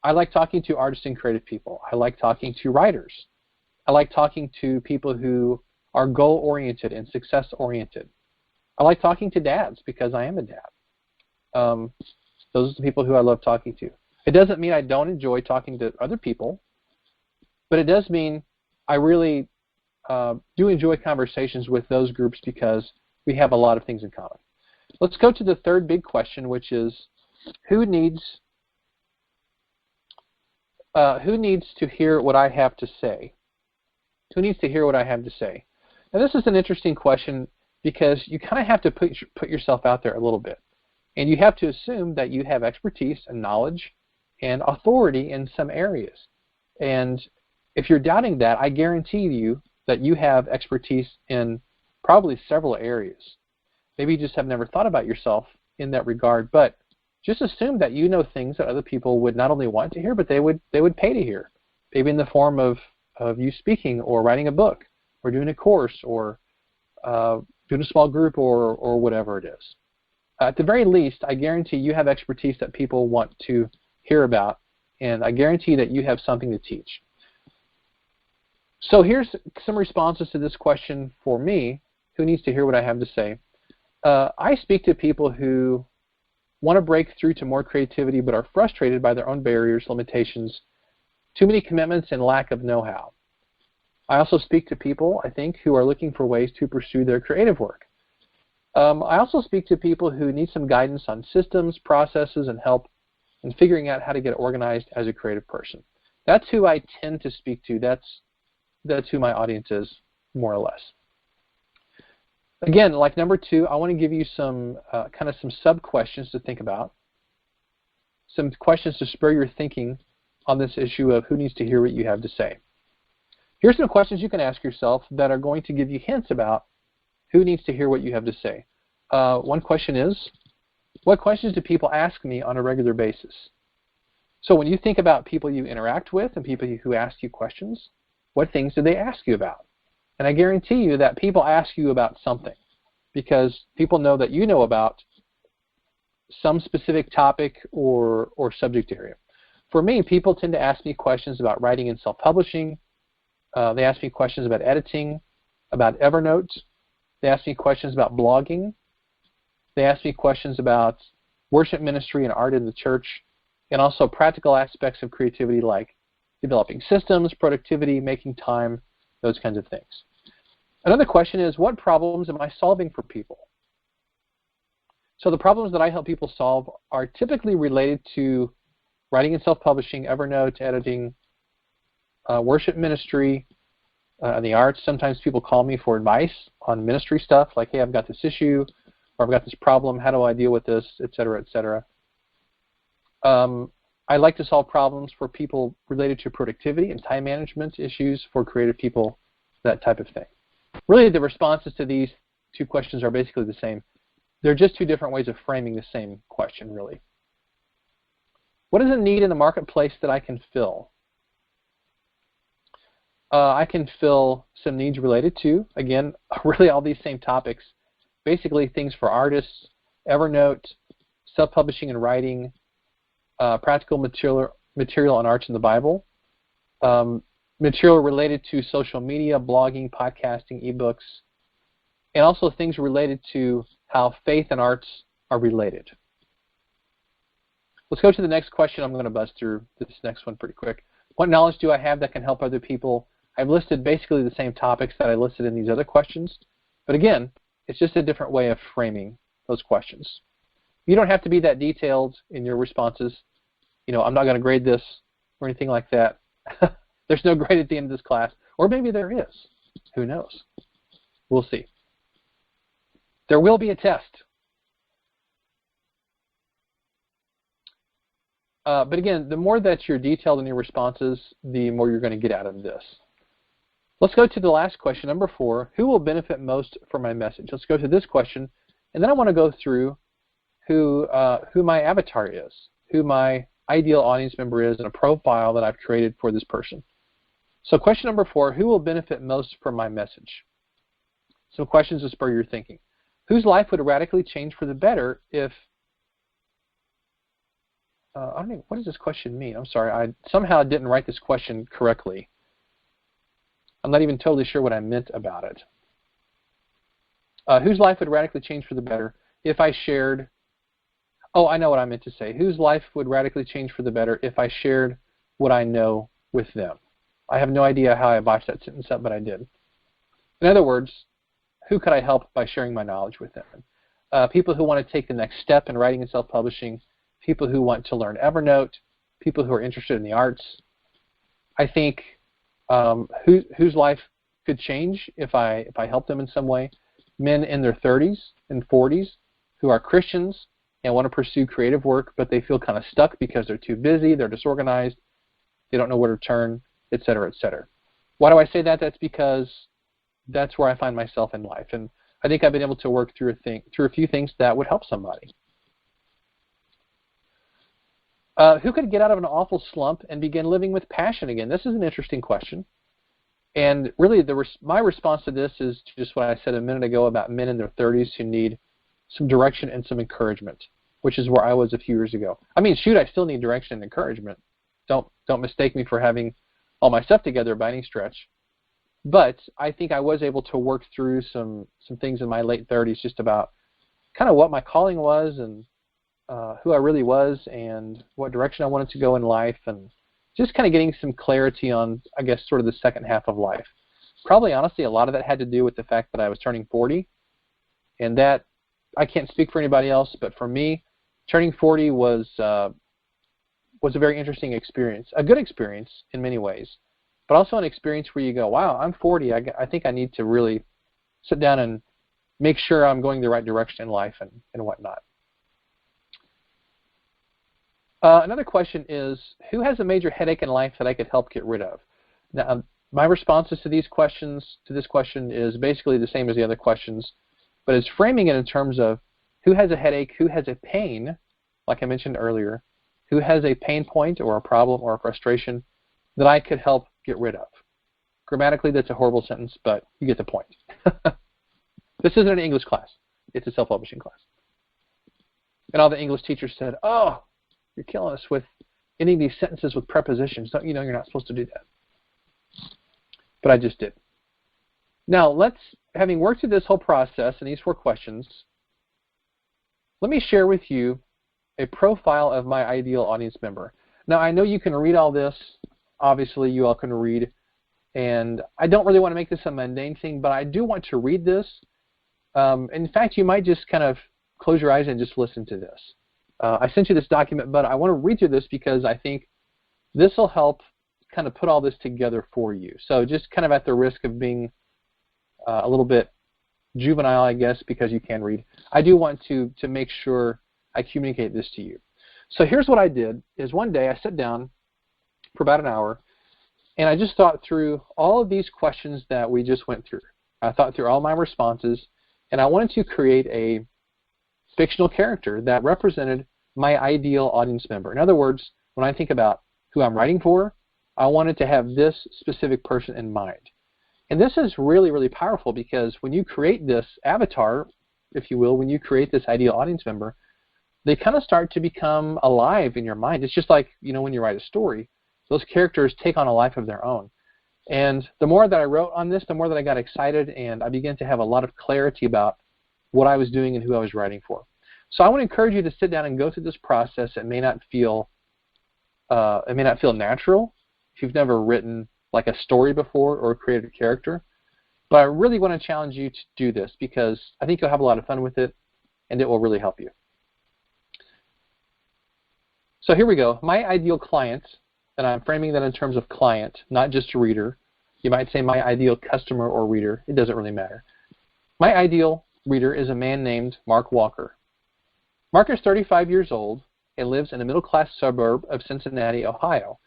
I like talking to artists and creative people. I like talking to writers. I like talking to people who are goal-oriented and success-oriented. I like talking to dads because I am a dad. Those are the people who I love talking to. It doesn't mean I don't enjoy talking to other people, but it does mean I really do enjoy conversations with those groups because we have a lot of things in common. Let's go to the third big question, which is who needs to hear what I have to say? Who needs to hear what I have to say? Now, this is an interesting question because you kind of have to put yourself out there a little bit. And you have to assume that you have expertise and knowledge and authority in some areas. And if you're doubting that, I guarantee you that you have expertise in probably several areas. Maybe you just have never thought about yourself in that regard, but just assume that you know things that other people would not only want to hear, but they would pay to hear. Maybe in the form of you speaking or writing a book or doing a course or doing a small group or whatever it is. At the very least, I guarantee you have expertise that people want to hear about, and I guarantee that you have something to teach. So here's some responses to this question for me. Who needs to hear what I have to say? I speak to people who want to break through to more creativity but are frustrated by their own barriers, limitations, too many commitments, and lack of know-how. I also speak to people, I think, who are looking for ways to pursue their creative work. I also speak to people who need some guidance on systems, processes, and help in figuring out how to get organized as a creative person. That's who I tend to speak to. That's who my audience is, more or less. Again, like number 2, I want to give you some kind of some sub-questions to think about, some questions to spur your thinking on this issue of who needs to hear what you have to say. Here's some questions you can ask yourself that are going to give you hints about who needs to hear what you have to say. One question is, what questions do people ask me on a regular basis? So when you think about people you interact with and people who ask you questions, what things do they ask you about? And I guarantee you that people ask you about something, because people know that you know about some specific topic or subject area. For me, people tend to ask me questions about writing and self-publishing. They ask me questions about editing, about Evernote. They ask me questions about blogging. They ask me questions about worship ministry and art in the church, and also practical aspects of creativity like developing systems, productivity, making time, those kinds of things. Another question is, what problems am I solving for people? So the problems that I help people solve are typically related to writing and self-publishing, Evernote, editing, worship ministry, the arts. Sometimes people call me for advice on ministry stuff, like, hey, I've got this issue, or I've got this problem, how do I deal with this, et cetera, et cetera. I like to solve problems for people related to productivity and time management issues for creative people, that type of thing. Really, the responses to these 2 questions are basically the same. They're just 2 different ways of framing the same question, really. What is a need in the marketplace that I can fill? I can fill some needs related to, again, really all these same topics. Basically, things for artists, Evernote, self-publishing and writing, practical material on arts in the Bible, material related to social media, blogging, podcasting, ebooks, and also things related to how faith and arts are related. Let's go to the next question. I'm going to buzz through this next one pretty quick. What knowledge do I have that can help other people? I've listed basically the same topics that I listed in these other questions, but again, it's just a different way of framing those questions. You don't have to be that detailed in your responses. You know, I'm not going to grade this or anything like that. There's no grade at the end of this class, or maybe there is. Who knows? We'll see. There will be a test. But again, the more that you're detailed in your responses, the more you're going to get out of this. Let's go to the last question, number 4. Who will benefit most from my message? Let's go to this question, and then I want to go through who my avatar is, who my ideal audience member is, and a profile that I've created for this person. So question number 4, who will benefit most from my message? Some questions to spur your thinking. Whose life would radically change for the better if... I don't know, what does this question mean? I'm sorry, I somehow didn't write this question correctly. I'm not even totally sure what I meant about it. Whose life would radically change for the better if I shared... Oh, I know what I meant to say. Whose life would radically change for the better if I shared what I know with them? I have no idea how I botched that sentence up, but I did. In other words, who could I help by sharing my knowledge with them? People who want to take the next step in writing and self-publishing, people who want to learn Evernote, people who are interested in the arts. I think whose life could change if I help them in some way. Men in their 30s and 40s who are Christians and want to pursue creative work, but they feel kind of stuck because they're too busy, they're disorganized, they don't know where to turn, et cetera, et cetera. Why do I say that? That's because that's where I find myself in life, and I think I've been able to work through a few things that would help somebody. Who could get out of an awful slump and begin living with passion again? This is an interesting question. And really, my response to this is just what I said a minute ago about men in their 30s who need some direction and some encouragement, which is where I was a few years ago. I mean, shoot, I still need direction and encouragement. Don't mistake me for having all my stuff together by any stretch. But I think I was able to work through some things in my late 30s just about kind of what my calling was and who I really was and what direction I wanted to go in life, and just kind of getting some clarity on, I guess, sort of the second half of life. Probably, honestly, a lot of that had to do with the fact that I was turning 40, and that, I can't speak for anybody else, but for me, turning 40 was was a very interesting experience, a good experience in many ways, but also an experience where you go, wow, I'm 40. I think I need to really sit down and make sure I'm going the right direction in life and whatnot. Another question is, who has a major headache in life that I could help get rid of? Now, my responses to this question is basically the same as the other questions, but it's framing it in terms of who has a headache, who has a pain, like I mentioned earlier, who has a pain point or a problem or a frustration that I could help get rid of. Grammatically, that's a horrible sentence, but you get the point. This isn't an English class. It's a self-publishing class. And all the English teachers said, oh, you're killing us with ending these sentences with prepositions. Don't you know you're not supposed to do that? But I just did. Now, having worked through this whole process and these 4 questions, let me share with you a profile of my ideal audience member. Now, I know you can read all this. Obviously, you all can read. And I don't really want to make this a mundane thing, but I do want to read this. In fact, you might just kind of close your eyes and just listen to this. I sent you this document, but I want to read through this because I think this will help kind of put all this together for you. So just kind of at the risk of being a little bit juvenile, I guess, because you can read, I do want to make sure I communicate this to you. So here's what I did, is one day I sat down for about an hour, and I just thought through all of these questions that we just went through. I thought through all my responses, and I wanted to create a fictional character that represented my ideal audience member. In other words, when I think about who I'm writing for, I wanted to have this specific person in mind. And this is really, really powerful because when you create this avatar, if you will, when you create this ideal audience member, they kind of start to become alive in your mind. It's just like, when you write a story, those characters take on a life of their own. And the more that I wrote on this, the more that I got excited, and I began to have a lot of clarity about what I was doing and who I was writing for. So I want to encourage you to sit down and go through this process. It may not feel natural if you've never written like a story before or created a character, but I really want to challenge you to do this because I think you'll have a lot of fun with it, and it will really help you. So here we go. My ideal client, and I'm framing that in terms of client, not just reader. You might say my ideal customer or reader. It doesn't really matter. My ideal reader is a man named Mark Walker. Mark is 35 years old and lives in a middle-class suburb of Cincinnati, Ohio.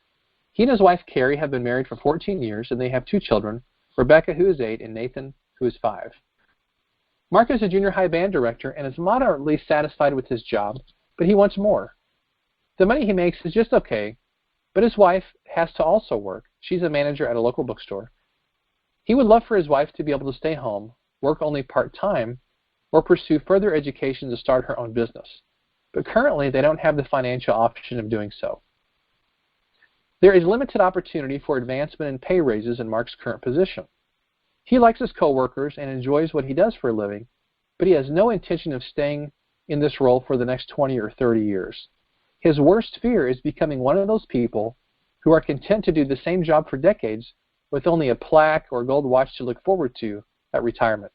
He and his wife, Carrie, have been married for 14 years, and they have 2 children, Rebecca, who is 8, and Nathan, who is 5. Mark is a junior high band director and is moderately satisfied with his job, but he wants more. The money he makes is just okay, but his wife has to also work. She's a manager at a local bookstore. He would love for his wife to be able to stay home, work only part-time, or pursue further education to start her own business. But currently, they don't have the financial option of doing so. There is limited opportunity for advancement and pay raises in Mark's current position. He likes his coworkers and enjoys what he does for a living, but he has no intention of staying in this role for the next 20 or 30 years. His worst fear is becoming one of those people who are content to do the same job for decades with only a plaque or gold watch to look forward to at retirement.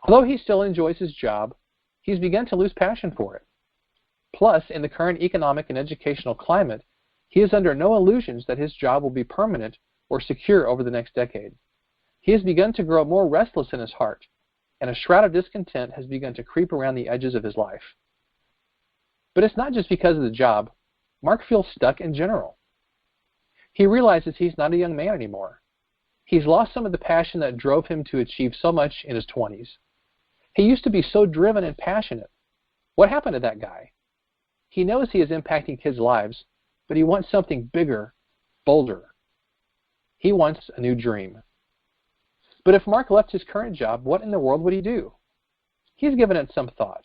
Although he still enjoys his job, he's begun to lose passion for it. Plus, in the current economic and educational climate, he is under no illusions that his job will be permanent or secure over the next decade. He has begun to grow more restless in his heart, and a shroud of discontent has begun to creep around the edges of his life. But it's not just because of the job. Mark feels stuck in general. He realizes he's not a young man anymore. He's lost some of the passion that drove him to achieve so much in his 20s. He used to be so driven and passionate. What happened to that guy? He knows he is impacting kids' lives, but he wants something bigger, bolder. He wants a new dream. But if Mark left his current job, what in the world would he do? He's given it some thought.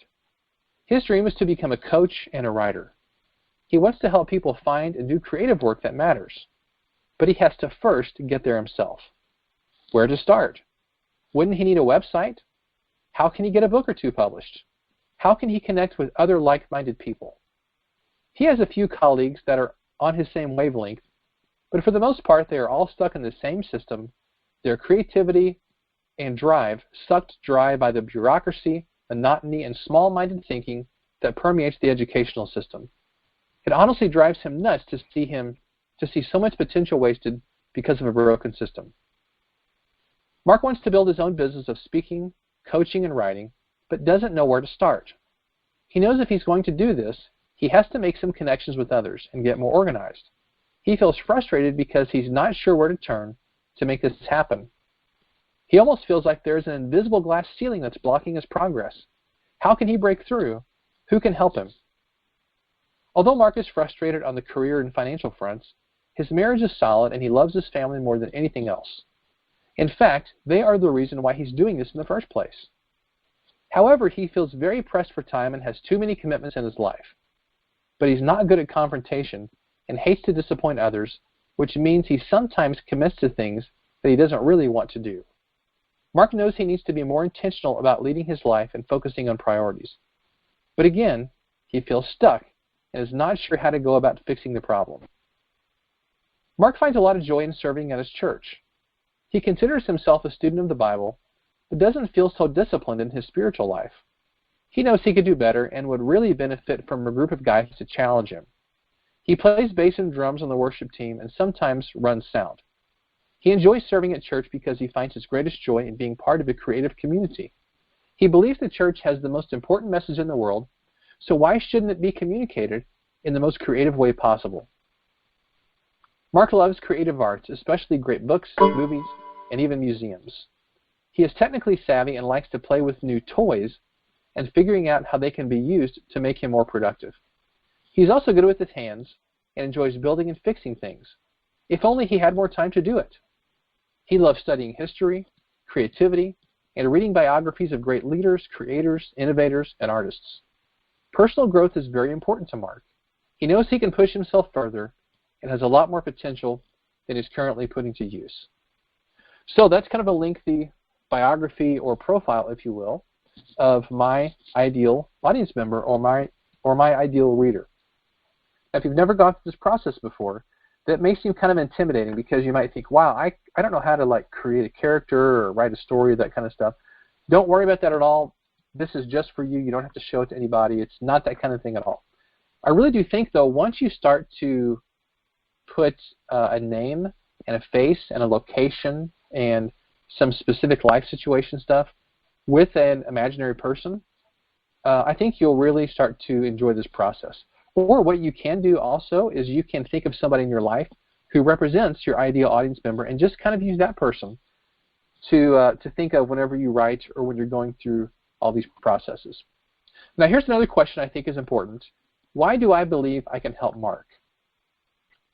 His dream is to become a coach and a writer. He wants to help people find and do creative work that matters. But he has to first get there himself. Where to start? Wouldn't he need a website? How can he get a book or 2 published? How can he connect with other like-minded people? He has a few colleagues that are on his same wavelength, but for the most part, they are all stuck in the same system, their creativity and drive sucked dry by the bureaucracy, monotony, and small-minded thinking that permeates the educational system. It honestly drives him nuts to see so much potential wasted because of a broken system. Mark wants to build his own business of speaking, coaching, and writing, but doesn't know where to start. He knows if he's going to do this, he has to make some connections with others and get more organized. He feels frustrated because he's not sure where to turn to make this happen. He almost feels like there's an invisible glass ceiling that's blocking his progress. How can he break through? Who can help him? Although Mark is frustrated on the career and financial fronts, his marriage is solid and he loves his family more than anything else. In fact, they are the reason why he's doing this in the first place. However, he feels very pressed for time and has too many commitments in his life. But he's not good at confrontation and hates to disappoint others, which means he sometimes commits to things that he doesn't really want to do. Mark knows he needs to be more intentional about leading his life and focusing on priorities. But again, he feels stuck and is not sure how to go about fixing the problem. Mark finds a lot of joy in serving at his church. He considers himself a student of the Bible, but doesn't feel so disciplined in his spiritual life. He knows he could do better and would really benefit from a group of guys to challenge him. He plays bass and drums on the worship team and sometimes runs sound. He enjoys serving at church because he finds his greatest joy in being part of a creative community. He believes the church has the most important message in the world, so why shouldn't it be communicated in the most creative way possible? Mark loves creative arts, especially great books, movies, and even museums. He is technically savvy and likes to play with new toys and figuring out how they can be used to make him more productive. He's also good with his hands and enjoys building and fixing things. If only he had more time to do it. He loves studying history, creativity, and reading biographies of great leaders, creators, innovators, and artists. Personal growth is very important to Mark. He knows he can push himself further and has a lot more potential than he's currently putting to use. So that's kind of a lengthy biography or profile, if you will, of my ideal audience member or my ideal reader. Now, if you've never gone through this process before, that may seem kind of intimidating because you might think, wow, I don't know how to create a character or write a story, that kind of stuff. Don't worry about that at all. This is just for you. You don't have to show it to anybody. It's not that kind of thing at all. I really do think, though, once you start to put a name and a face and a location and some specific life situation stuff with an imaginary person, I think you'll really start to enjoy this process. Or what you can do also is you can think of somebody in your life who represents your ideal audience member and just kind of use that person to think of whenever you write or when you're going through all these processes. Now here's another question I think is important. Why do I believe I can help Mark?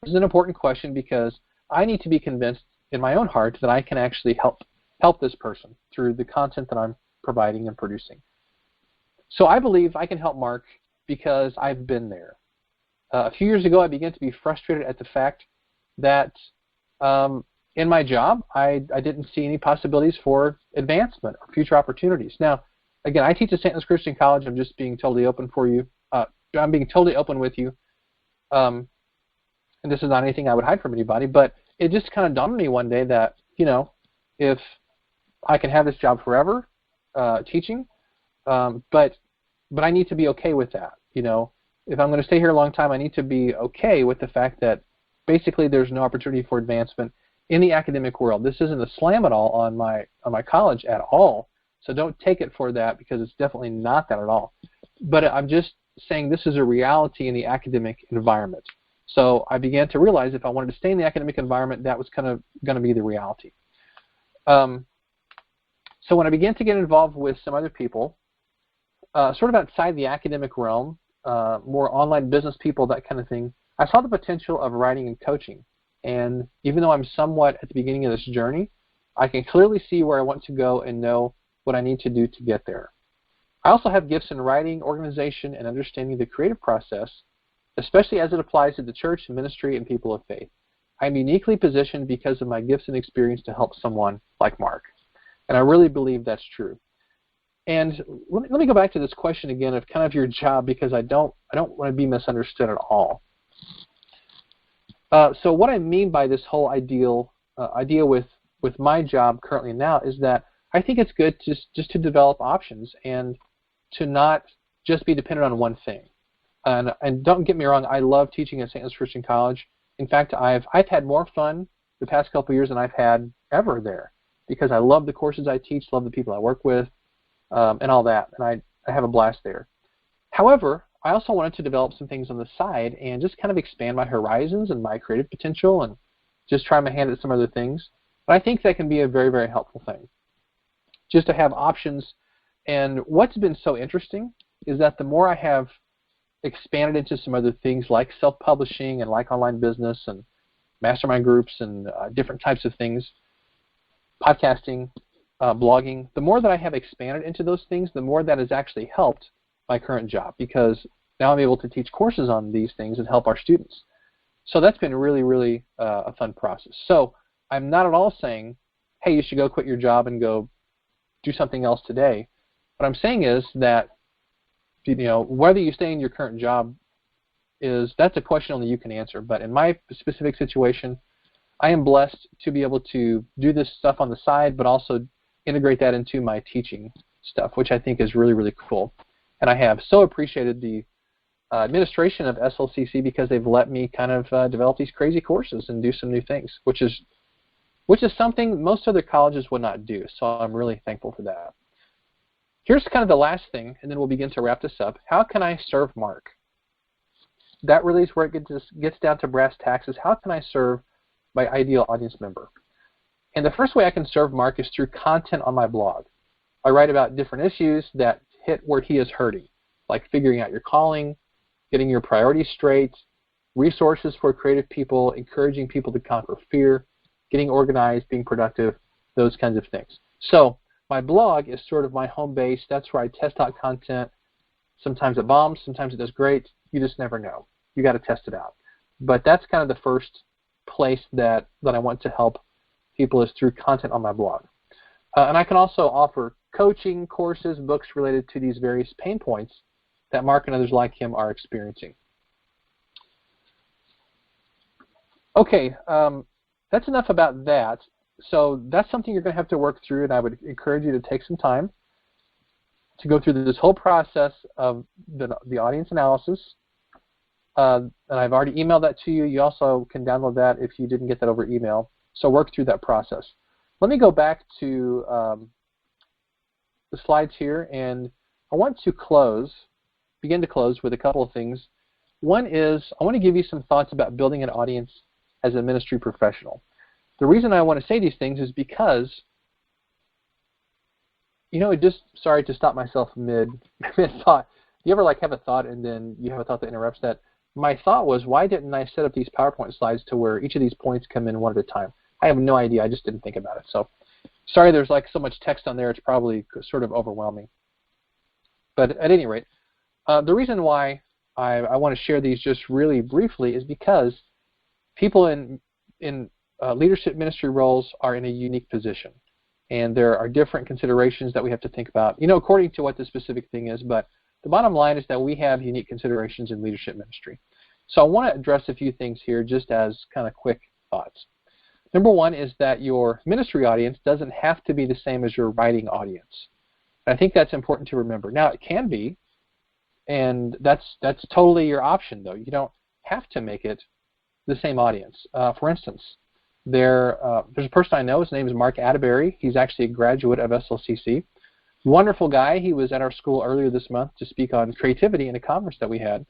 This is an important question because I need to be convinced in my own heart that I can actually help this person through the content that I'm providing and producing. So I believe I can help Mark because I've been there. A few years ago, I began to be frustrated at the fact that in my job, I didn't see any possibilities for advancement or future opportunities. Now, again, I teach at St. Louis Christian College. I'm just being totally open for you. I'm being totally open with you. And this is not anything I would hide from anybody, but it just kind of dawned on me one day that, if I can have this job forever, teaching, but I need to be okay with that. If I'm going to stay here a long time, I need to be okay with the fact that basically there's no opportunity for advancement in the academic world. This isn't a slam at all on my college at all, so don't take it for that because it's definitely not that at all. But I'm just saying this is a reality in the academic environment. So I began to realize if I wanted to stay in the academic environment, that was kind of going to be the reality. So when I began to get involved with some other people, sort of outside the academic realm, more online business people, that kind of thing, I saw the potential of writing and coaching. And even though I'm somewhat at the beginning of this journey, I can clearly see where I want to go and know what I need to do to get there. I also have gifts in writing, organization, and understanding the creative process, especially as it applies to the church, ministry, and people of faith. I'm uniquely positioned because of my gifts and experience to help someone like Mark. And I really believe that's true. And let me go back to this question again of kind of your job, because I don't want to be misunderstood at all. So what I mean by this whole idea with my job currently now is that I think it's good just to develop options and to not just be dependent on one thing. And don't get me wrong, I love teaching at St. Louis Christian College. In fact, I've had more fun the past couple of years than I've had ever there, because I love the courses I teach, love the people I work with, and all that, and I have a blast there. However, I also wanted to develop some things on the side and just kind of expand my horizons and my creative potential and just try my hand at some other things. But I think that can be a very, very helpful thing, just to have options. And what's been so interesting is that the more I have expanded into some other things like self-publishing and like online business and mastermind groups and different types of things, podcasting, blogging, the more that I have expanded into those things, the more that has actually helped my current job, because now I'm able to teach courses on these things and help our students. So that's been really, really a fun process. So I'm not at all saying, hey, you should go quit your job and go do something else today. What I'm saying is that, whether you stay in your current job that's a question only you can answer. But in my specific situation, I am blessed to be able to do this stuff on the side, but also integrate that into my teaching stuff, which I think is really, really cool. And I have so appreciated the administration of SLCC, because they've let me kind of develop these crazy courses and do some new things, which is something most other colleges would not do. So I'm really thankful for that. Here's kind of the last thing, and then we'll begin to wrap this up. How can I serve Mark? That really is where it gets down to brass tacks, is how can I serve my ideal audience member? And the first way I can serve Mark is through content on my blog. I write about different issues that hit where he is hurting, like figuring out your calling, getting your priorities straight, resources for creative people, encouraging people to conquer fear, getting organized, being productive, those kinds of things. So my blog is sort of my home base. That's where I test out content. Sometimes it bombs, sometimes it does great. You just never know. You got to test it out. But that's kind of the first place that I want to help people, is through content on my blog. And I can also offer coaching, courses, books related to these various pain points that Mark and others like him are experiencing. Okay, that's enough about that. So that's something you're going to have to work through, and I would encourage you to take some time to go through this whole process of the audience analysis. And I've already emailed that to you. You also can download that if you didn't get that over email. So work through that process. Let me go back to the slides here, and I want to begin to close with a couple of things. One is I want to give you some thoughts about building an audience as a ministry professional. The reason I want to say these things is because, sorry to stop myself mid-thought. You ever have a thought and then you have a thought that interrupts that? My thought was, why didn't I set up these PowerPoint slides to where each of these points come in one at a time? I have no idea. I just didn't think about it. So sorry there's so much text on there. It's probably sort of overwhelming. But at any rate, the reason why I want to share these just really briefly is because people in leadership ministry roles are in a unique position. And there are different considerations that we have to think about, according to what the specific thing is. But the bottom line is that we have unique considerations in leadership ministry. So I want to address a few things here just as kind of quick thoughts. Number one is that your ministry audience doesn't have to be the same as your writing audience. I think that's important to remember. Now, it can be, and that's totally your option, though. You don't have to make it the same audience. For instance, there's a person I know. His name is Mark Atterbury. He's actually a graduate of SLCC. Wonderful guy. He was at our school earlier this month to speak on creativity in a conference that we had.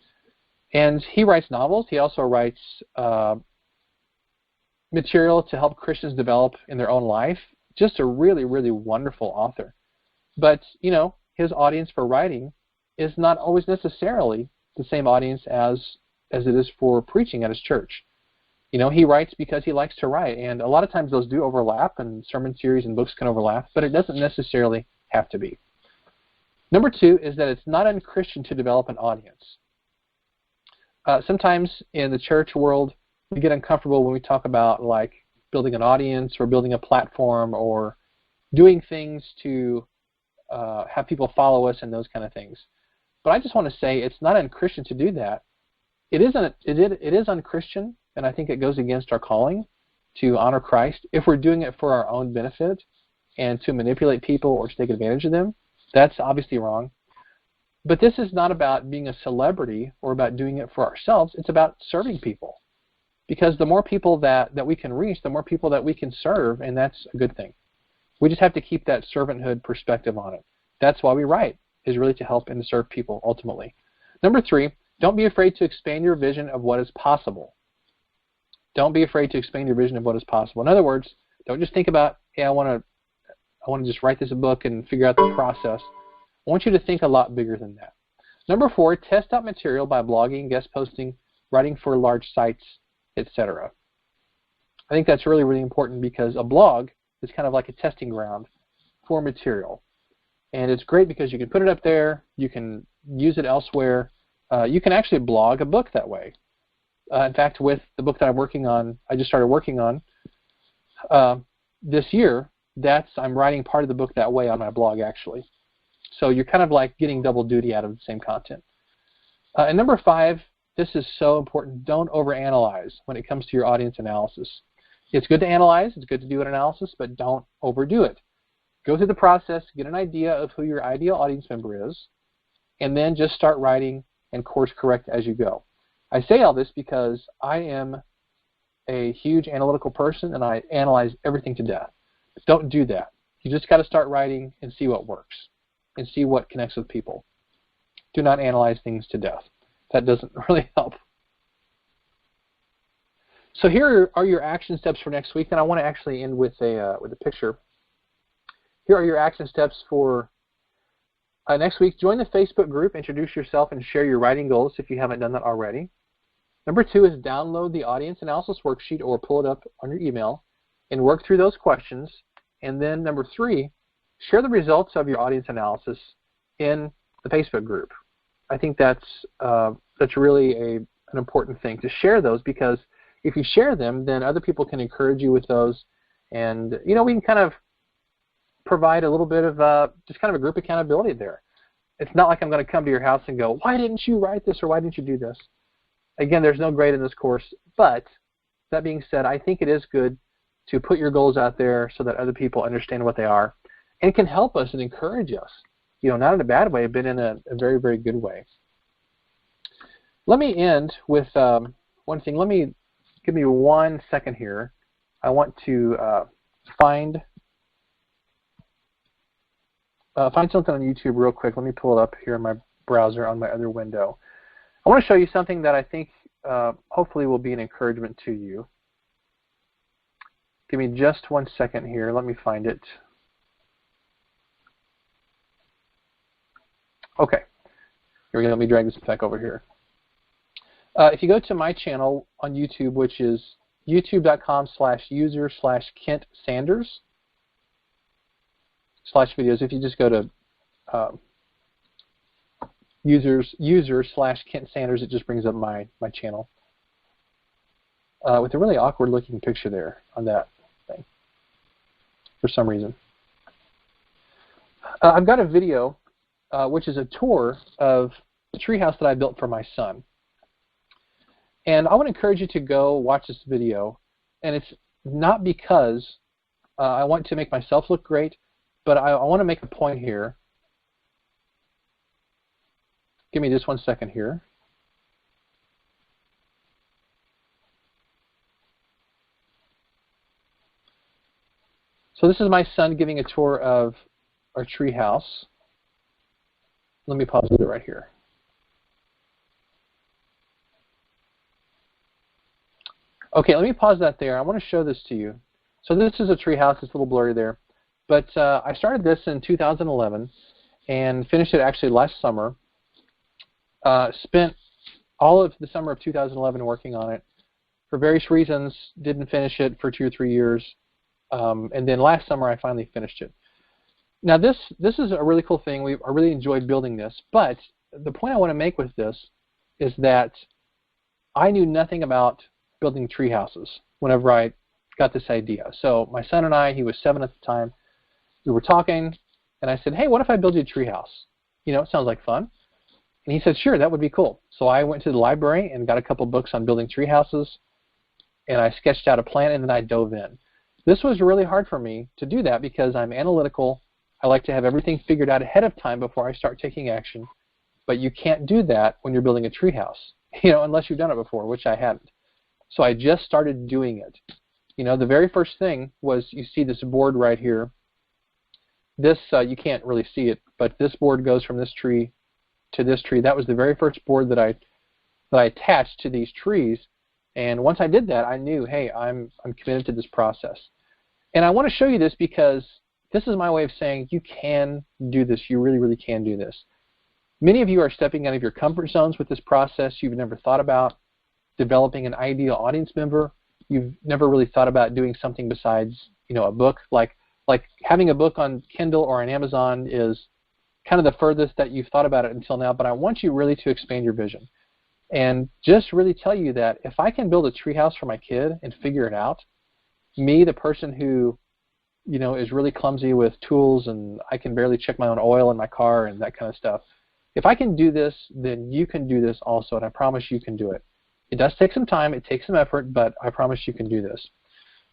And he writes novels. He also writes material to help Christians develop in their own life. Just a really, really wonderful author. But, his audience for writing is not always necessarily the same audience as it is for preaching at his church. He writes because he likes to write, and a lot of times those do overlap, and sermon series and books can overlap, but it doesn't necessarily have to be. Number two is that it's not unchristian to develop an audience. Sometimes in the church world, we get uncomfortable when we talk about building an audience or building a platform or doing things to have people follow us and those kind of things. But I just want to say it's not unchristian to do that. It is unchristian, and I think it goes against our calling to honor Christ if we're doing it for our own benefit and to manipulate people or to take advantage of them. That's obviously wrong. But this is not about being a celebrity or about doing it for ourselves. It's about serving people. Because the more people that we can reach, the more people that we can serve, and that's a good thing. We just have to keep that servanthood perspective on it. That's why we write, is really to help and to serve people ultimately. Number 3, don't be afraid to expand your vision of what is possible. Don't be afraid to expand your vision of what is possible. In other words, don't just think about, hey, I want to just write this book and figure out the process. I want you to think a lot bigger than that. Number 4, test out material by blogging, guest posting, writing for large sites, etc. I think that's really, really important because a blog is kind of like a testing ground for material. And it's great because you can put it up there, you can use it elsewhere. You can actually blog a book that way. In fact, with the book that I'm working on, I just started working on this year, I'm writing part of the book that way on my blog actually. So you're kind of like getting double duty out of the same content. And number 5, this is so important. Don't overanalyze when it comes to your audience analysis. It's good to analyze, it's good to do an analysis, but don't overdo it. Go through the process, get an idea of who your ideal audience member is, and then just start writing and course correct as you go. I say all this because I am a huge analytical person and I analyze everything to death. Don't do that. You just got to start writing and see what works and see what connects with people. Do not analyze things to death. That doesn't really help. So here are your action steps for next week, and I want to actually end with a picture. Here are your action steps for next week. Join the Facebook group, introduce yourself, and share your writing goals if you haven't done that already. Number 2 is download the audience analysis worksheet or pull it up on your email and work through those questions. And then number 3, share the results of your audience analysis in the Facebook group. I think that's really an important thing to share those, because if you share them, then other people can encourage you with those, and we can kind of provide a little bit of just kind of a group accountability there. It's not like I'm going to come to your house and go, why didn't you write this, or why didn't you do this? Again, there's no grade in this course, but that being said, I think it is good to put your goals out there so that other people understand what they are and can help us and encourage us. Not in a bad way, but in a very, very good way. Let me end with one thing. Give me 1 second here. I want to find something on YouTube real quick. Let me pull it up here in my browser on my other window. I want to show you something that I think hopefully will be an encouragement to you. Give me just 1 second here. Let me find it. Okay. Here we go. Let me drag this back over here. If you go to my channel on YouTube, which is youtube.com/user/KentSanders/videos, if you just go to user/Kent Sanders, it just brings up my channel with a really awkward looking picture there on that thing for some reason. I've got a video which is a tour of the treehouse that I built for my son. And I want to encourage you to go watch this video. And it's not because I want to make myself look great, but I want to make a point here. Give me just 1 second here. So this is my son giving a tour of our treehouse. Let me pause it right here. Okay, let me pause that there. I want to show this to you. So this is a treehouse. It's a little blurry there. But I started this in 2011 and finished it actually last summer. Spent all of the summer of 2011 working on it. For various reasons, didn't finish it for 2 or 3 years. And then last summer, I finally finished it. Now, this is a really cool thing. I really enjoyed building this. But the point I want to make with this is that I knew nothing about building tree houses whenever I got this idea. So my son and I, he was 7 at the time, we were talking, and I said, hey, what if I build you a tree house? It sounds like fun. And he said, sure, that would be cool. So I went to the library and got a couple books on building tree houses, and I sketched out a plan, and then I dove in. This was really hard for me to do that because I'm analytical. I like to have everything figured out ahead of time before I start taking action. but you can't do that when you're building a treehouse, unless you've done it before, which I hadn't. So I just started doing it. The very first thing was, you see this board right here. This, you can't really see it, but this board goes from this tree to this tree. That was the very first board that I attached to these trees. And once I did that, I knew, hey, I'm committed to this process. And I want to show you this because this is my way of saying you can do this. You really, really can do this. Many of you are stepping out of your comfort zones with this process. You've never thought about developing an ideal audience member. You've never really thought about doing something besides, a book. Like having a book on Kindle or on Amazon is kind of the furthest that you've thought about it until now, but I want you really to expand your vision and just really tell you that if I can build a treehouse for my kid and figure it out, me, the person who, is really clumsy with tools and I can barely check my own oil in my car and that kind of stuff, if I can do this, then you can do this also, and I promise you can do it. It does take some time, it takes some effort, but I promise you can do this.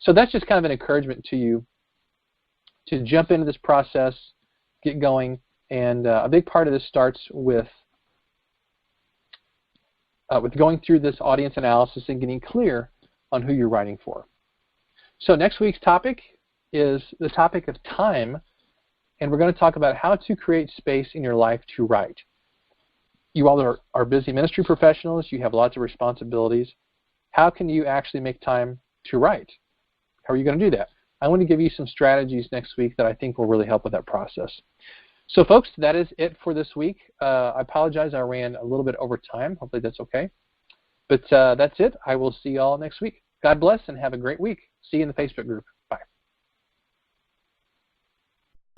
So that's just kind of an encouragement to you to jump into this process, get going, and a big part of this starts with going through this audience analysis and getting clear on who you're writing for. So next week's topic is the topic of time, and we're going to talk about how to create space in your life to write. You all are busy ministry professionals. You have lots of responsibilities. How can you actually make time to write? How are you going to do that? I want to give you some strategies next week that I think will really help with that process. So folks, that is it for this week. I apologize I ran a little bit over time. Hopefully that's okay. But that's it. I will see you all next week. God bless and have a great week. See you in the Facebook group.